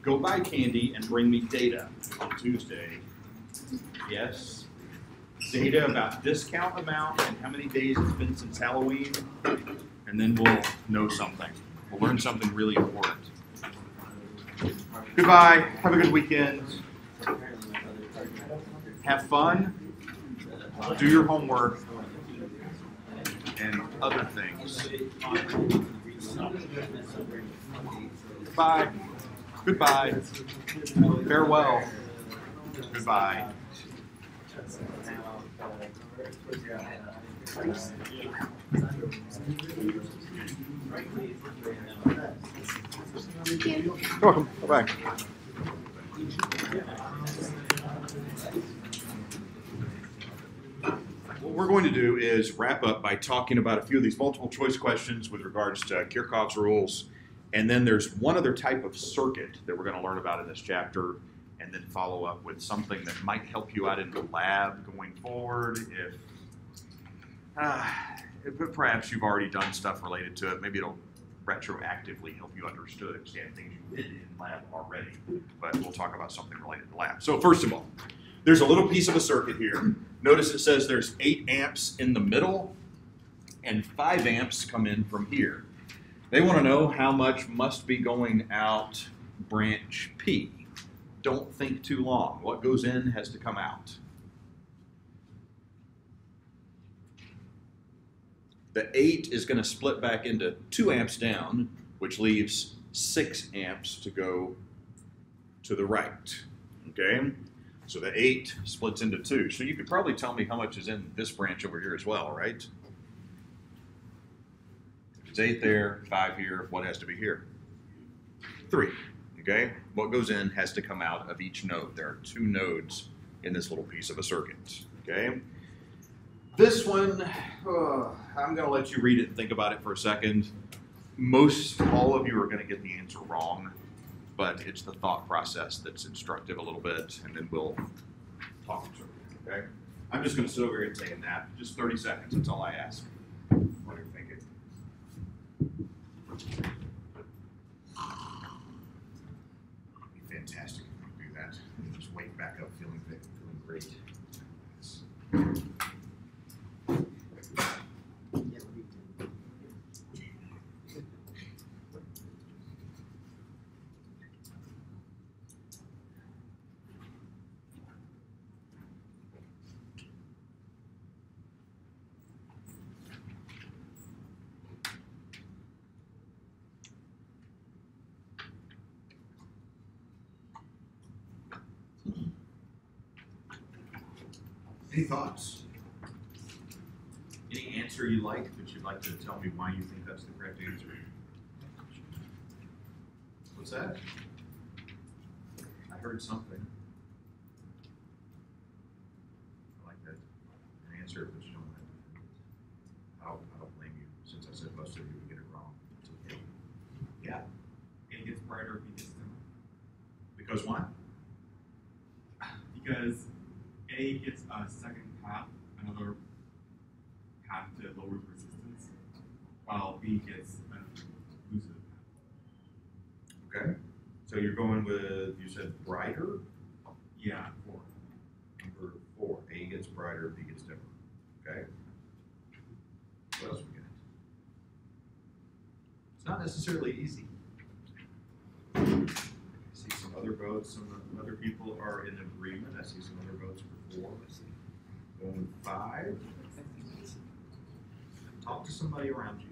Speaker 1: go buy candy and bring me data on Tuesday. Yes? Data about discount amount and how many days it's been since Halloween. And then we'll know something. We'll learn something really important. Goodbye. Have a good weekend. Have fun. Do your homework and other things. Bye. Goodbye. Farewell. Goodbye.
Speaker 5: Thank you.
Speaker 1: You're welcome. Bye-bye. What we're going to do is wrap up by talking about a few of these multiple choice questions with regards to Kirchhoff's rules And then there's one other type of circuit that we're going to learn about in this chapter, and then follow up with something that might help you out in the lab going forward if perhaps you've already done stuff related to it. Maybe it'll retroactively help you understand things you did in lab already, but we'll talk about something related to lab. So first of all, there's a little piece of a circuit here. Notice it says there's 8 amps in the middle and 5 amps come in from here. They want to know how much must be going out branch P. Don't think too long. What goes in has to come out. The 8 is going to split back into 2 amps down, which leaves 6 amps to go to the right. Okay? So the 8 splits into 2. So you could probably tell me how much is in this branch over here as well, right? If it's 8 there, 5 here, what has to be here? 3. Okay? What goes in has to come out of each node. There are 2 nodes in this little piece of a circuit. Okay? This one, I'm going to let you read it and think about it for a second. All of you are going to get the answer wrong, but it's the thought process that's instructive a little bit, and then we'll talk through it, okay? I'm just going to sit over here and take a nap. Just 30 seconds, that's all I ask. What are you thinking? It'd be fantastic if we do that. And just wake back up feeling great. Any thoughts? Any answer you like that you'd like to tell me why you think that's the correct answer? What's that? I heard something. I like that. An answer, but you don't have to. I don't blame you, since I said most of you would get it wrong. It's okay. Yeah.
Speaker 5: It gets brighter, it gets dimmer.
Speaker 1: Because why?
Speaker 5: Because A gets a second path, another path to lower resistance, while B gets a loses a path.
Speaker 1: Okay. So you're going with, you said brighter?
Speaker 5: Yeah, 4.
Speaker 1: Number 4. A gets brighter, B gets dimmer. Okay. What else we got? It's not necessarily easy. I see some other votes. Some other people are in agreement. I see some other votes for 4. Going with 5. Talk to somebody around you.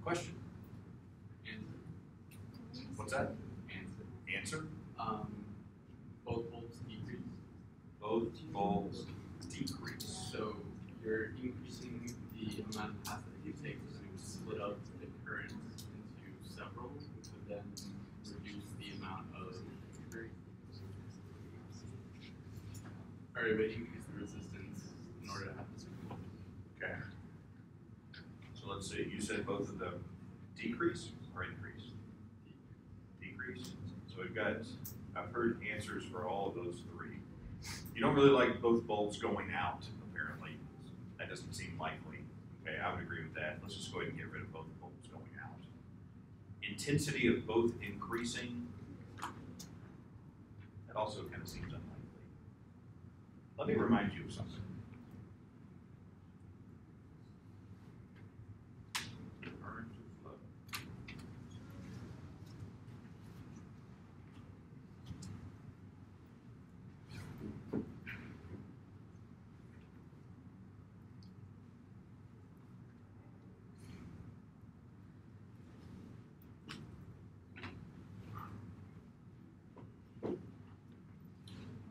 Speaker 1: Question? What's that? Answer?
Speaker 5: Both bulbs decrease.
Speaker 1: Both bulbs decrease.
Speaker 5: So you're increasing the amount of paths that you take to split up the current into several, which would then reduce the amount of but increase the resistance in order to have this.
Speaker 1: Okay. So let's see, you said both of them decrease or increase? Decrease. So we've got, I've heard answers for all of those 3. You don't really like both bulbs going out, apparently. That doesn't seem likely. Okay, I would agree with that. Let's just go ahead and get rid of both bulbs going out. Intensity of both increasing, that also kind of seems unlikely. Let me remind you of something. Current flow.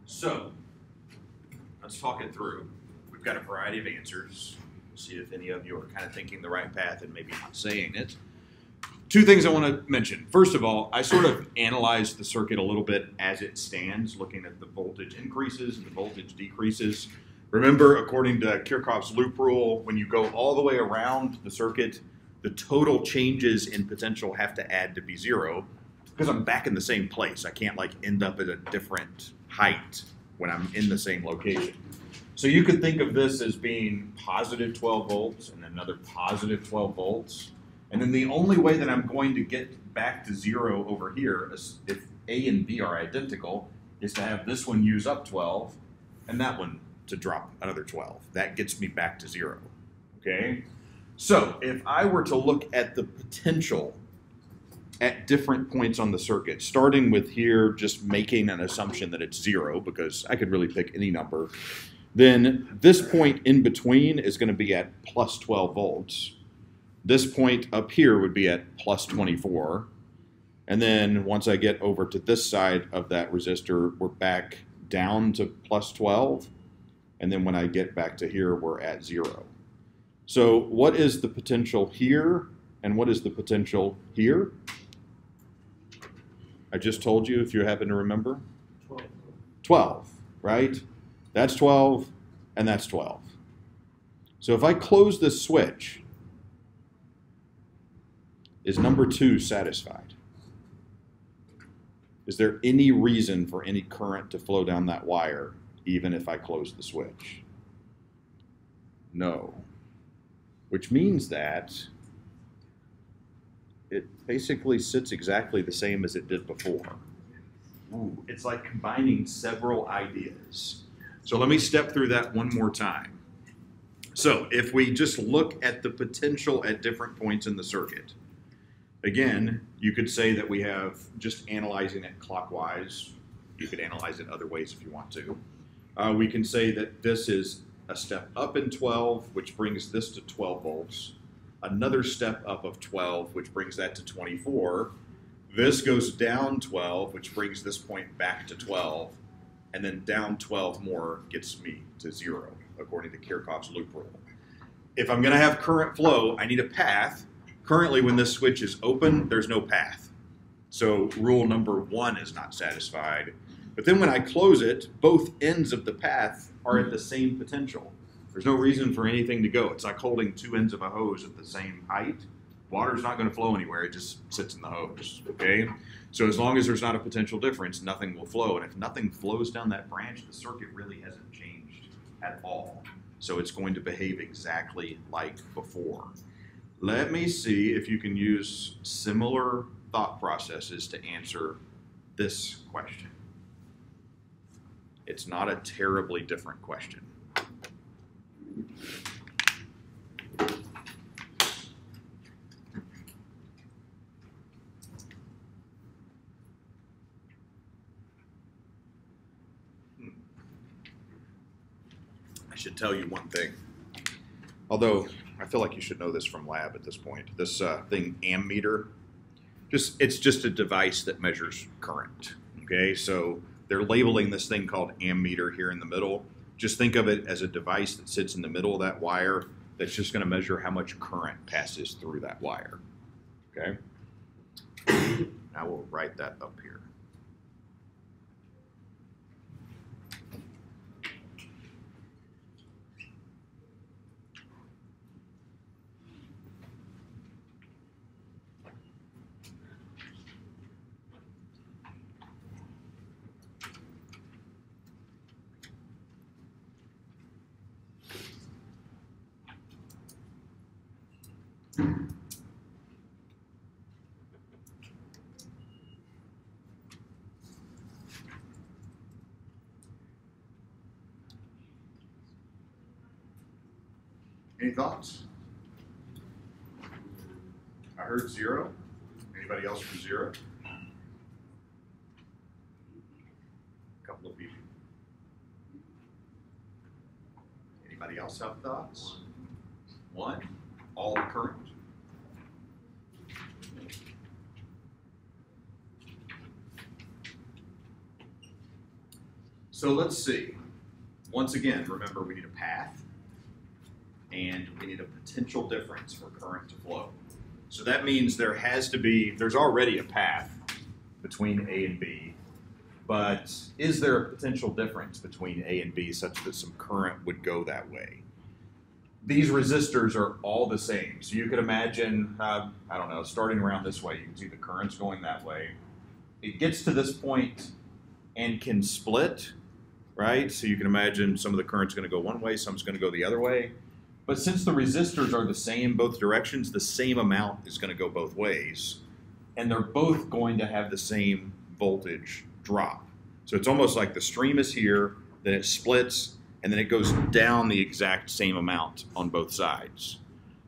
Speaker 1: So, let's talk it through. We've got a variety of answers. We'll see if any of you are kind of thinking the right path and maybe not saying it. Two things I want to mention. First of all, I sort of analyzed the circuit a little bit as it stands, looking at the voltage increases and the voltage decreases. Remember, according to Kirchhoff's loop rule, when you go all the way around the circuit, the total changes in potential have to add to be zero, because I'm back in the same place. I can't like end up at a different height when I'm in the same location. So you could think of this as being positive 12 volts and another positive 12 volts. And then the only way that I'm going to get back to zero over here, is if A and B are identical, is to have this one use up 12 and that one to drop another 12. That gets me back to zero, okay? So if I were to look at the potential at different points on the circuit, starting with here, just making an assumption that it's zero, because I could really pick any number, then this point in between is going to be at plus 12 volts. This point up here would be at plus 24. And then once I get over to this side of that resistor, we're back down to plus 12. And then when I get back to here, we're at zero. So what is the potential here? And what is the potential here? I just told you, if you happen to remember.
Speaker 3: 12.
Speaker 1: 12, right? That's 12, and that's 12. So if I close this switch, is number 2 satisfied? Is there any reason for any current to flow down that wire, even if I close the switch? No. Which means that it basically sits exactly the same as it did before. Ooh, it's like combining several ideas. So let me step through that one more time. So if we just look at the potential at different points in the circuit, again, you could say that we have, just analyzing it clockwise, you could analyze it other ways if you want to. We can say that this is a step up in 12, which brings this to 12 volts. Another step up of 12, which brings that to 24. This goes down 12, which brings this point back to 12. And then down 12 more gets me to zero, according to Kirchhoff's loop rule. If I'm going to have current flow, I need a path. Currently, when this switch is open, there's no path. So rule number 1 is not satisfied. But then when I close it, both ends of the path are at the same potential. There's no reason for anything to go. It's like holding 2 ends of a hose at the same height. Water's not going to flow anywhere. It just sits in the hose, okay? So as long as there's not a potential difference, nothing will flow. And if nothing flows down that branch, the circuit really hasn't changed at all. So it's going to behave exactly like before. Let me see if you can use similar thought processes to answer this question. It's not a terribly different question. I should tell you one thing, although I feel like you should know this from lab at this point. This thing, ammeter, it's just a device that measures current, okay? So they're labeling this thing called ammeter here in the middle. Just think of it as a device that sits in the middle of that wire that's just going to measure how much current passes through that wire, okay? Now we'll write that up here. Any thoughts? I heard 0. Anybody else for 0? A couple of people. Anybody else have thoughts? 1. All current. So let's see. Once again, remember we need a path and we need a potential difference for current to flow. So that means there's already a path between A and B, but is there a potential difference between A and B such that some current would go that way? These resistors are all the same. So you could imagine, I don't know, starting around this way, you can see the current's going that way. It gets to this point and can split, right? So you can imagine some of the current's going to go one way, some's going to go the other way. But since the resistors are the same both directions, the same amount is going to go both ways. And they're both going to have the same voltage drop. So it's almost like the stream is here, then it splits, and then it goes down the exact same amount on both sides.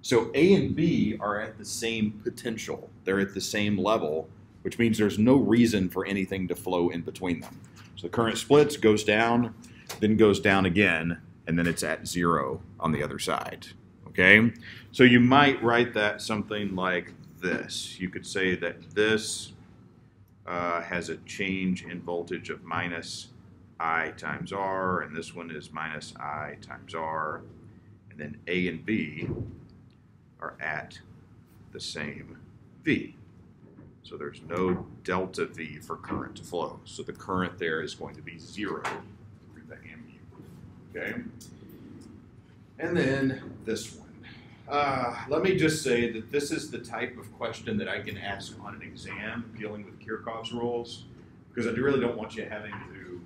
Speaker 1: So A and B are at the same potential. They're at the same level, which means there's no reason for anything to flow in between them. So the current splits, goes down, then goes down again, and then it's at 0 on the other side, okay? So you might write that something like this. You could say that this has a change in voltage of minus I times R, and this one is minus I times R, and then A and B are at the same V. So there's no delta V for current to flow. So the current there is going to be 0 through the ammeter, okay? And then this one. Let me just say that this is the type of question that I can ask on an exam dealing with Kirchhoff's rules, because I really don't want you having to,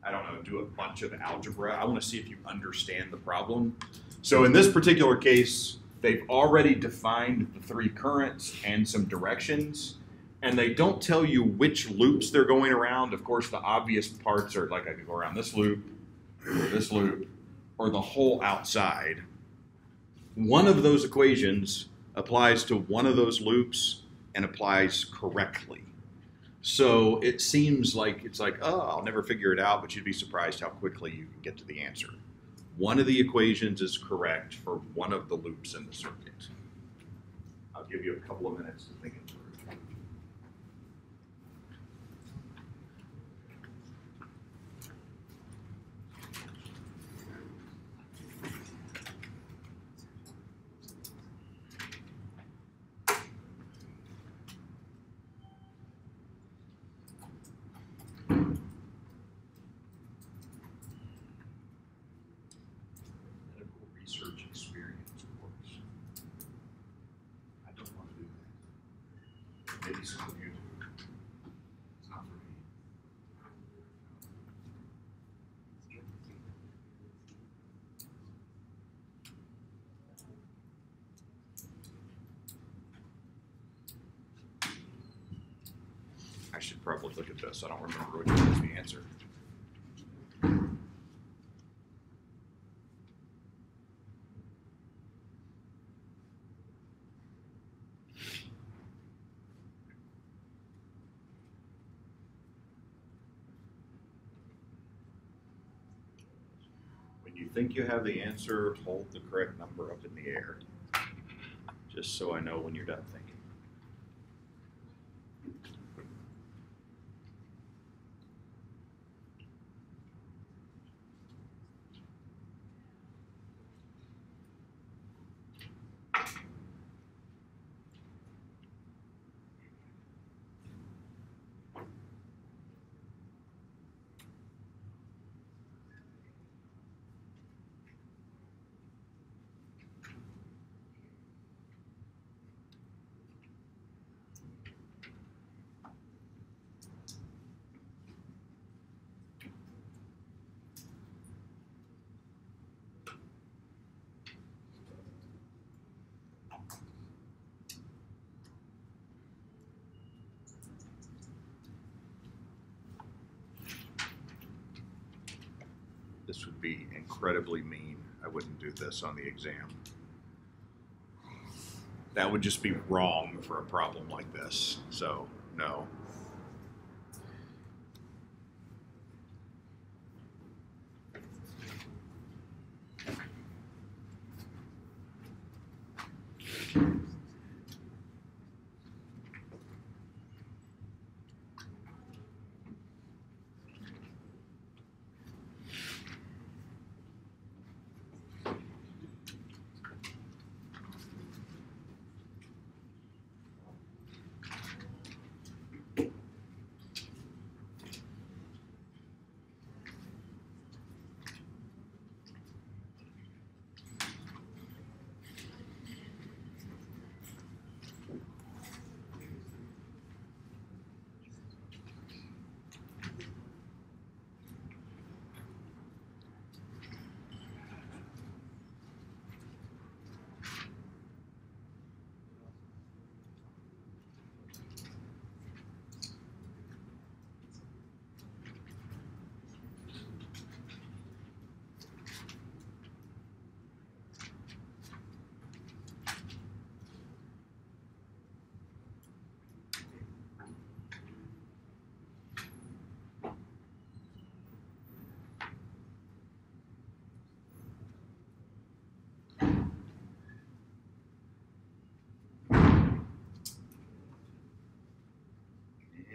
Speaker 1: I don't know, do a bunch of algebra. I want to see if you understand the problem. So in this particular case, they've already defined the 3 currents and some directions, and they don't tell you which loops they're going around. Of course, the obvious parts are like I could go around this loop, or the whole outside. One of those equations applies to one of those loops and applies correctly. So it seems like it's like, oh, I'll never figure it out, but you'd be surprised how quickly you can get to the answer. One of the equations is correct for one of the loops in the circuit. I'll give you a couple of minutes to think it through. Research experience course. I don't want to do that. Maybe some of you do. It's not for me. I should probably look at this. I don't remember which one is the answer. When you think you have the answer, hold the correct number up in the air, just so I know when you're done thinking. This would be incredibly mean. I wouldn't do this on the exam. That would just be wrong for a problem like this. So, no.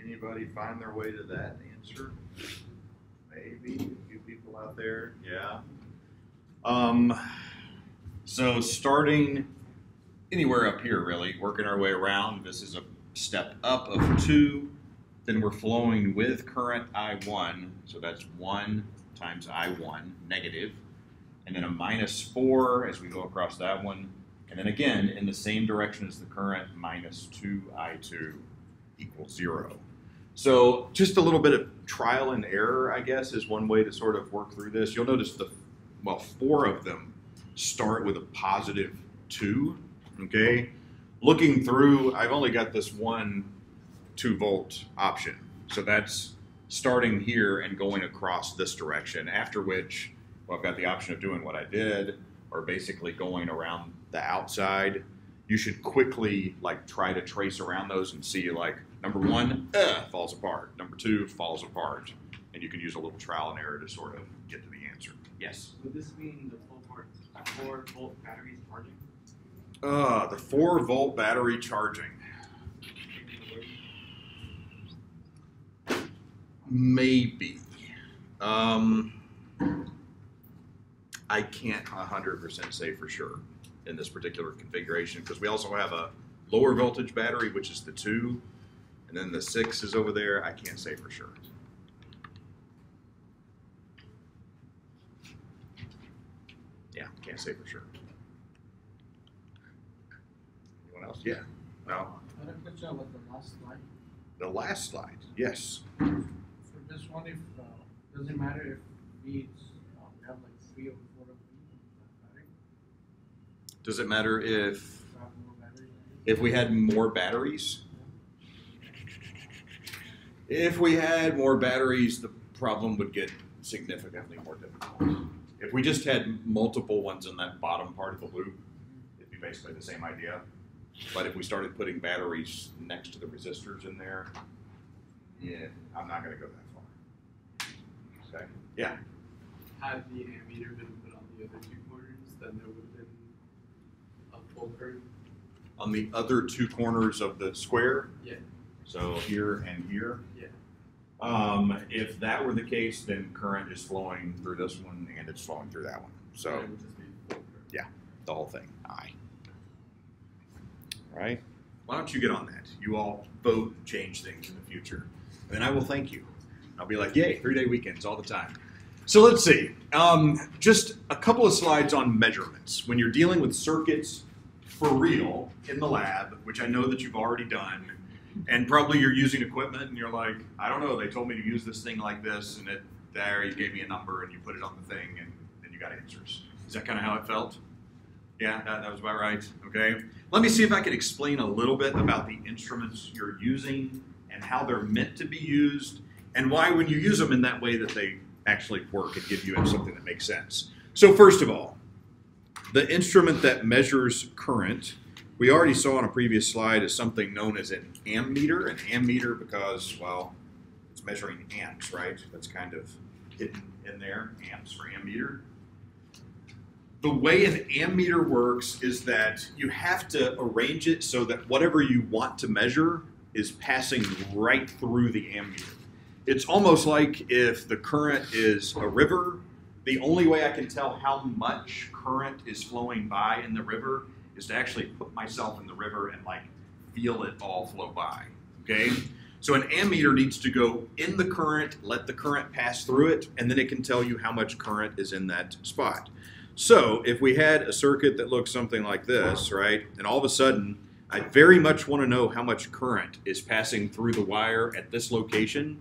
Speaker 1: Anybody find their way to that answer? Maybe a few people out there. Yeah. So starting anywhere up here, really, working our way around. This is a step up of 2. Then we're flowing with current I1. So that's 1 times I1, negative. And then a -4 as we go across that one. And then again, in the same direction as the current, -2I2 equals 0. So just a little bit of trial and error, I guess, is one way to sort of work through this. You'll notice 4 of them start with a +2, okay? Looking through, I've only got this one 2-volt option. So that's starting here and going across this direction, after which, well, I've got the option of doing what I did, or basically going around the outside. You should quickly try to trace around those and see number 1 falls apart, number 2 falls apart, and you can use a little trial and error to sort of get to the answer. Yes?
Speaker 5: Would this mean the 4-volt battery is charging?
Speaker 1: The 4-volt battery charging. Maybe. I can't 100% say for sure in this particular configuration, because we also have a lower voltage battery, which is the 2, and then the 6 is over there. I can't say for sure. Yeah, can't say for sure. Anyone else? Yeah. No.
Speaker 2: I had a question about the last slide.
Speaker 1: The last slide. Yes.
Speaker 2: For this one, if does it matter if we have 3 or 4 of these battery?
Speaker 1: Does it matter if
Speaker 2: Have more batteries?
Speaker 1: we had more batteries? If we had more batteries, the problem would get significantly more difficult. If we just had multiple ones in that bottom part of the loop, it'd be basically the same idea. But if we started putting batteries next to the resistors in there, yeah, I'm not going to go that far. Okay. Yeah.
Speaker 3: Had the ammeter been put on the other 2 corners, then there would have been a full curve.
Speaker 1: On the other 2 corners of the square?
Speaker 3: Yeah.
Speaker 1: So here and here?
Speaker 3: Yeah.
Speaker 1: If that were the case, then current is flowing through this one and it's flowing through that one. So
Speaker 3: It would just be full curve.
Speaker 1: yeah, the whole thing. Aye. All right. Why don't you get on that? You all vote and change things in the future. And then I will thank you. I'll be like, yay, 3-day weekends all the time. So let's see. Just a couple of slides on measurements. When you're dealing with circuits for real in the lab, which I know that you've already done, and probably you're using equipment and you're like, I don't know, they told me to use this thing like this, and you gave me a number and you put it on the thing and then you got answers. Is that kind of how it felt? Yeah, that was about right. Okay. Let me see if I can explain a little bit about the instruments you're using and how they're meant to be used, and why when you use them in that way that they actually work and give you something that makes sense. So first of all, the instrument that measures current, we already saw on a previous slide, is something known as an ammeter. An ammeter because, well, it's measuring amps, right? That's kind of hidden in there, amps for ammeter. The way an ammeter works is that you have to arrange it so that whatever you want to measure is passing right through the ammeter. It's almost like if the current is a river, the only way I can tell how much current is flowing by in the river is to actually put myself in the river and like feel it all flow by, okay? So an ammeter needs to go in the current, let the current pass through it, and then it can tell you how much current is in that spot. So if we had a circuit that looks something like this, right, and all of a sudden I very much want to know how much current is passing through the wire at this location,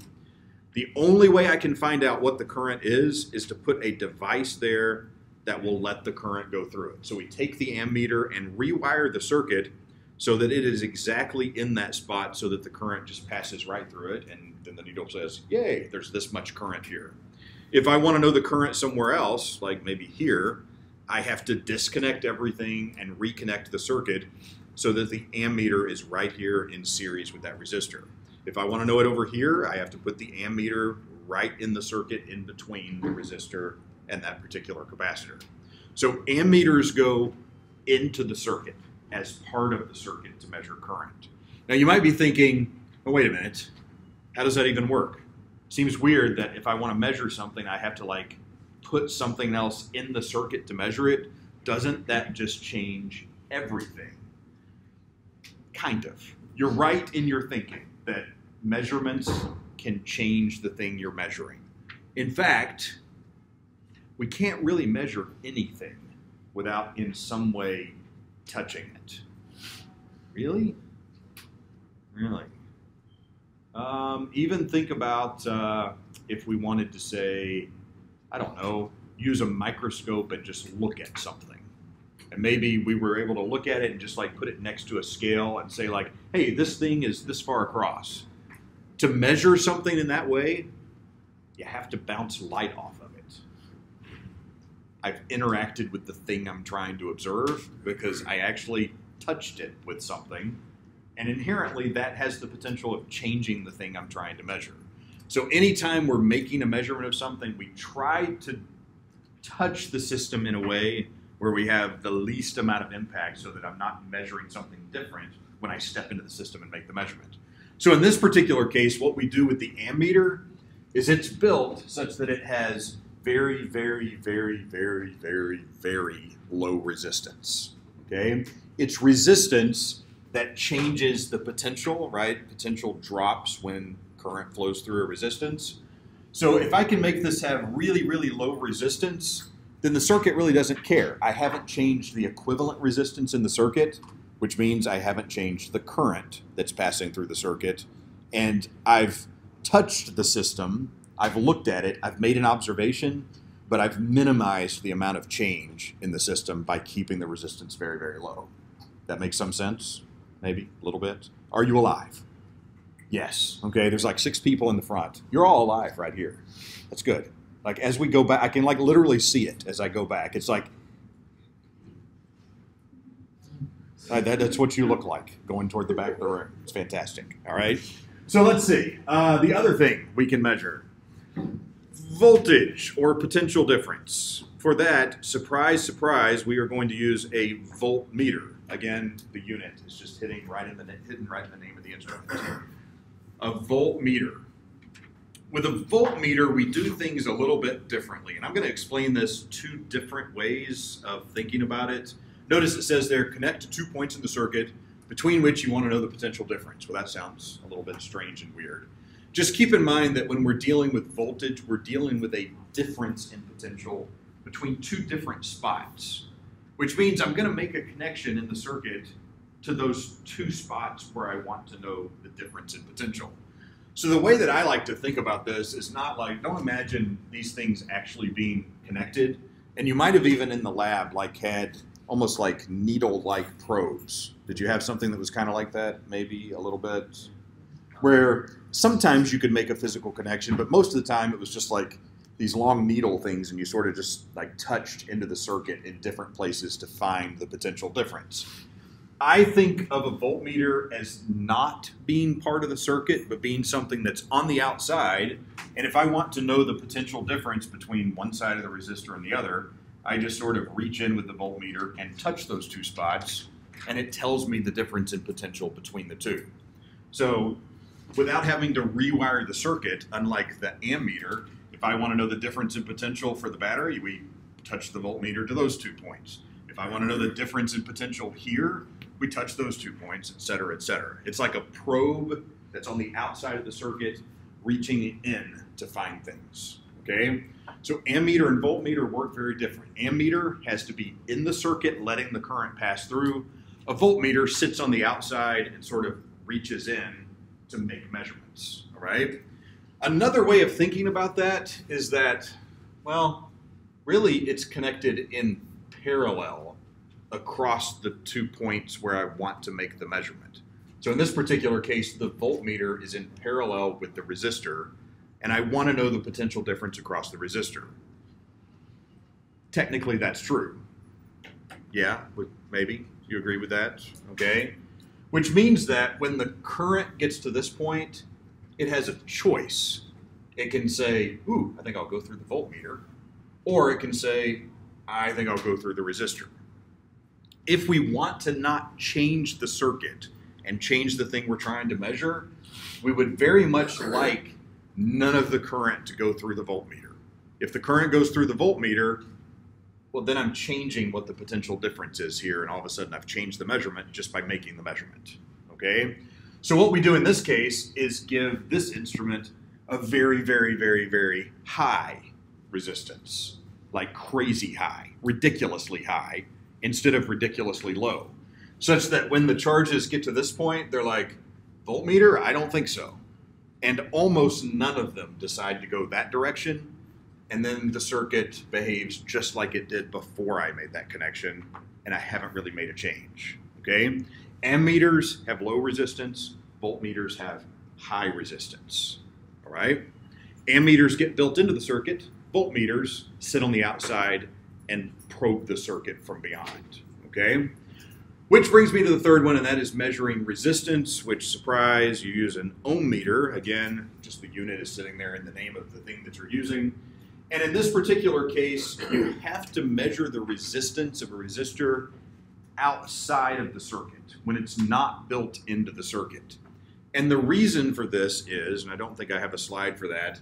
Speaker 1: the only way I can find out what the current is to put a device there that will let the current go through it. So we take the ammeter and rewire the circuit so that it is exactly in that spot so that the current just passes right through it, and then the needle says, yay, there's this much current here. If I want to know the current somewhere else, like maybe here, I have to disconnect everything and reconnect the circuit so that the ammeter is right here in series with that resistor. If I want to know it over here, I have to put the ammeter right in the circuit in between the resistor and that particular capacitor. So ammeters go into the circuit as part of the circuit to measure current. Now you might be thinking, oh, wait a minute, how does that even work? Seems weird that if I want to measure something, I have to like put something else in the circuit to measure it. Doesn't that just change everything? Kind of. You're right in your thinking that measurements can change the thing you're measuring. In fact, we can't really measure anything without in some way touching it. Really? Really? Even think about if we wanted to say, I don't know, use a microscope and just look at something. And maybe we were able to look at it and just like put it next to a scale and say like, hey, this thing is this far across. To measure something in that way, you have to bounce light off of it. I've interacted with the thing I'm trying to observe because I actually touched it with something. And inherently, that has the potential of changing the thing I'm trying to measure. So anytime we're making a measurement of something, we try to touch the system in a way where we have the least amount of impact so that I'm not measuring something different when I step into the system and make the measurement. So in this particular case, what we do with the ammeter is it's built such that it has very, very, very, very, very, very low resistance, okay? It's resistance that changes the potential, right? Potential drops when current flows through a resistance. So if I can make this have really, really low resistance, then the circuit really doesn't care. I haven't changed the equivalent resistance in the circuit, which means I haven't changed the current that's passing through the circuit. And I've touched the system, I've looked at it, I've made an observation, but I've minimized the amount of change in the system by keeping the resistance very, very low. That makes some sense? Maybe a little bit. Are you alive? Yes. Okay, there's like 6 people in the front. You're all alive right here. That's good. Like as we go back, I can like literally see it as I go back. It's like, that's what you look like going toward the back of the room. It's fantastic. All right. So let's see. The other thing we can measure, voltage or potential difference. For that, surprise, surprise, we are going to use a voltmeter. Again, the unit is just hidden right in the name of the instrument. A voltmeter. With a voltmeter, we do things a little bit differently. And I'm going to explain this 2 different ways of thinking about it. Notice it says there, connect to 2 points in the circuit between which you want to know the potential difference. Well, that sounds a little bit strange and weird. Just keep in mind that when we're dealing with voltage, we're dealing with a difference in potential between 2 different spots, which means I'm going to make a connection in the circuit to those 2 spots where I want to know the difference in potential. So the way that I like to think about this is not like, don't imagine these things actually being connected. And you might have even in the lab like had almost like needle-like probes. Did you have something that was kind of like that? Maybe a little bit? Where sometimes you could make a physical connection, but most of the time it was just like these long needle things, and you sort of just like touched into the circuit in different places to find the potential difference. I think of a voltmeter as not being part of the circuit, but being something that's on the outside. And if I want to know the potential difference between one side of the resistor and the other, I just sort of reach in with the voltmeter and touch those two spots, and it tells me the difference in potential between the two. So without having to rewire the circuit, unlike the ammeter, if I want to know the difference in potential for the battery, we touch the voltmeter to those 2 points. If I want to know the difference in potential here, we touch those 2 points, et cetera, et cetera. It's like a probe that's on the outside of the circuit reaching in to find things, okay? So ammeter and voltmeter work very different. Ammeter has to be in the circuit letting the current pass through. A voltmeter sits on the outside and sort of reaches in to make measurements, all right? Another way of thinking about that is that, well, really it's connected in parallel across the 2 points where I want to make the measurement. So in this particular case, the voltmeter is in parallel with the resistor, and I want to know the potential difference across the resistor. Technically, that's true. Yeah, maybe. You agree with that? Okay. Which means that when the current gets to this point, it has a choice. It can say, ooh, I think I'll go through the voltmeter. Or it can say, I think I'll go through the resistor. If we want to not change the circuit and change the thing we're trying to measure, we would very much like none of the current to go through the voltmeter. If the current goes through the voltmeter, well, then I'm changing what the potential difference is here, and all of a sudden I've changed the measurement just by making the measurement, okay? So what we do in this case is give this instrument a very, very, very, very high resistance, like crazy high, ridiculously high, instead of ridiculously low, such that when the charges get to this point, they're like, voltmeter? I don't think so. And almost none of them decide to go that direction, and then the circuit behaves just like it did before I made that connection, and I haven't really made a change, okay? Ammeters have low resistance, voltmeters have high resistance, all right? Ammeters get built into the circuit, voltmeters sit on the outside and probe the circuit from beyond, okay? Which brings me to the third one, and that is measuring resistance, which, surprise, you use an ohm meter. Again, just the unit is sitting there in the name of the thing that you're using. And in this particular case, you have to measure the resistance of a resistor outside of the circuit when it's not built into the circuit. And the reason for this is, and I don't think I have a slide for that,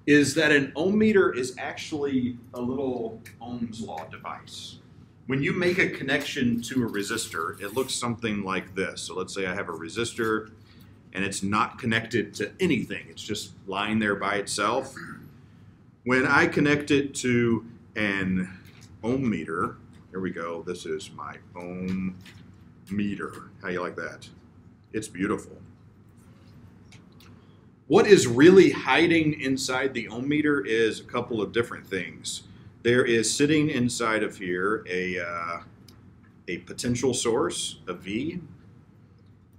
Speaker 1: is that an ohm meter is actually a little Ohm's law device. When you make a connection to a resistor, it looks something like this. So let's say I have a resistor and it's not connected to anything. It's just lying there by itself. When I connect it to an ohm meter, here we go, this is my ohm meter. How you like that? It's beautiful. What is really hiding inside the ohm meter is a couple of different things. There is sitting inside of here a potential source, a V,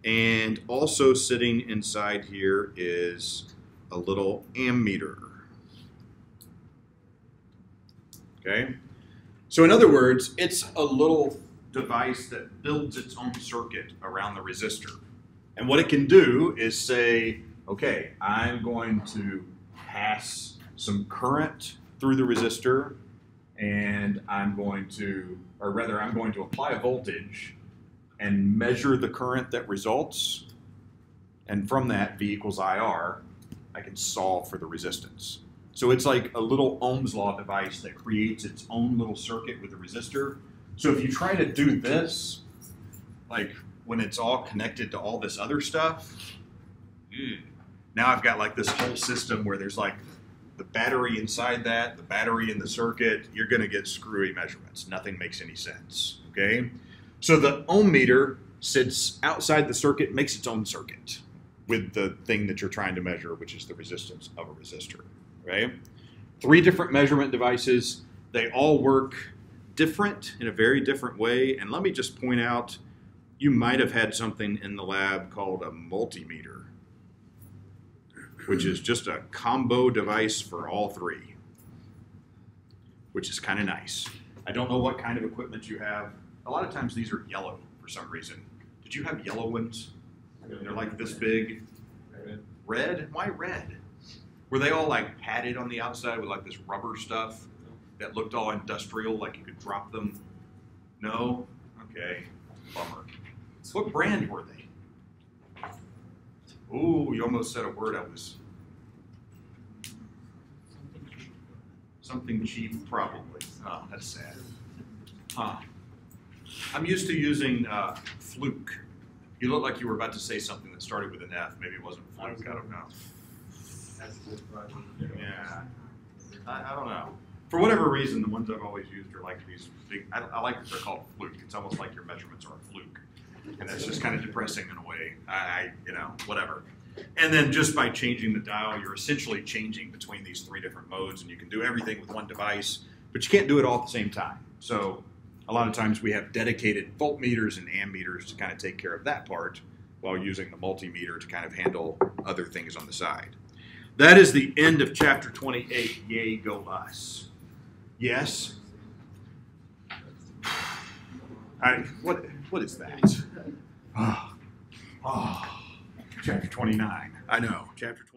Speaker 1: and also sitting inside here is a little ammeter. Okay? So in other words, it's a little device that builds its own circuit around the resistor. And what it can do is say, okay, I'm going to pass some current through the resistor, and I'm going to apply a voltage and measure the current that results, and from that, V equals IR, I can solve for the resistance. So it's like a little Ohm's law device that creates its own little circuit with a resistor. So if you try to do this, like when it's all connected to all this other stuff, now I've got like this whole system where there's like the battery inside that, the battery in the circuit. You're going to get screwy measurements. Nothing makes any sense, okay? So the ohm meter sits outside the circuit, makes its own circuit with the thing that you're trying to measure, which is the resistance of a resistor, right? 3 different measurement devices. They all work different in a very different way. And let me just point out, you might have had something in the lab called a multimeter, which is just a combo device for all 3. which is kind of nice. I don't know what kind of equipment you have. A lot of times these are yellow for some reason. Did you have yellow ones? They're like this big. Red? Why red? Were they all like padded on the outside with like this rubber stuff that looked all industrial, like you could drop them? No? Okay. Bummer. What brand were they? Ooh, you almost said a word I was... Something cheap, probably. Oh, that's sad. Huh. I'm used to using Fluke. You look like you were about to say something that started with an F. Maybe it wasn't Fluke. I don't know. Yeah. I don't know. For whatever reason, the ones I've always used are like these big. I like that they're called Fluke. It's almost like your measurements are a fluke, and that's just kind of depressing in a way. Whatever. And then just by changing the dial, you're essentially changing between these three different modes, and you can do everything with one device, but you can't do it all at the same time. So a lot of times we have dedicated voltmeters and ammeters to kind of take care of that part while using the multimeter to kind of handle other things on the side. That is the end of chapter 28, Yay, Go Us. Yes? What is that? Chapter 29. I know, chapter 29.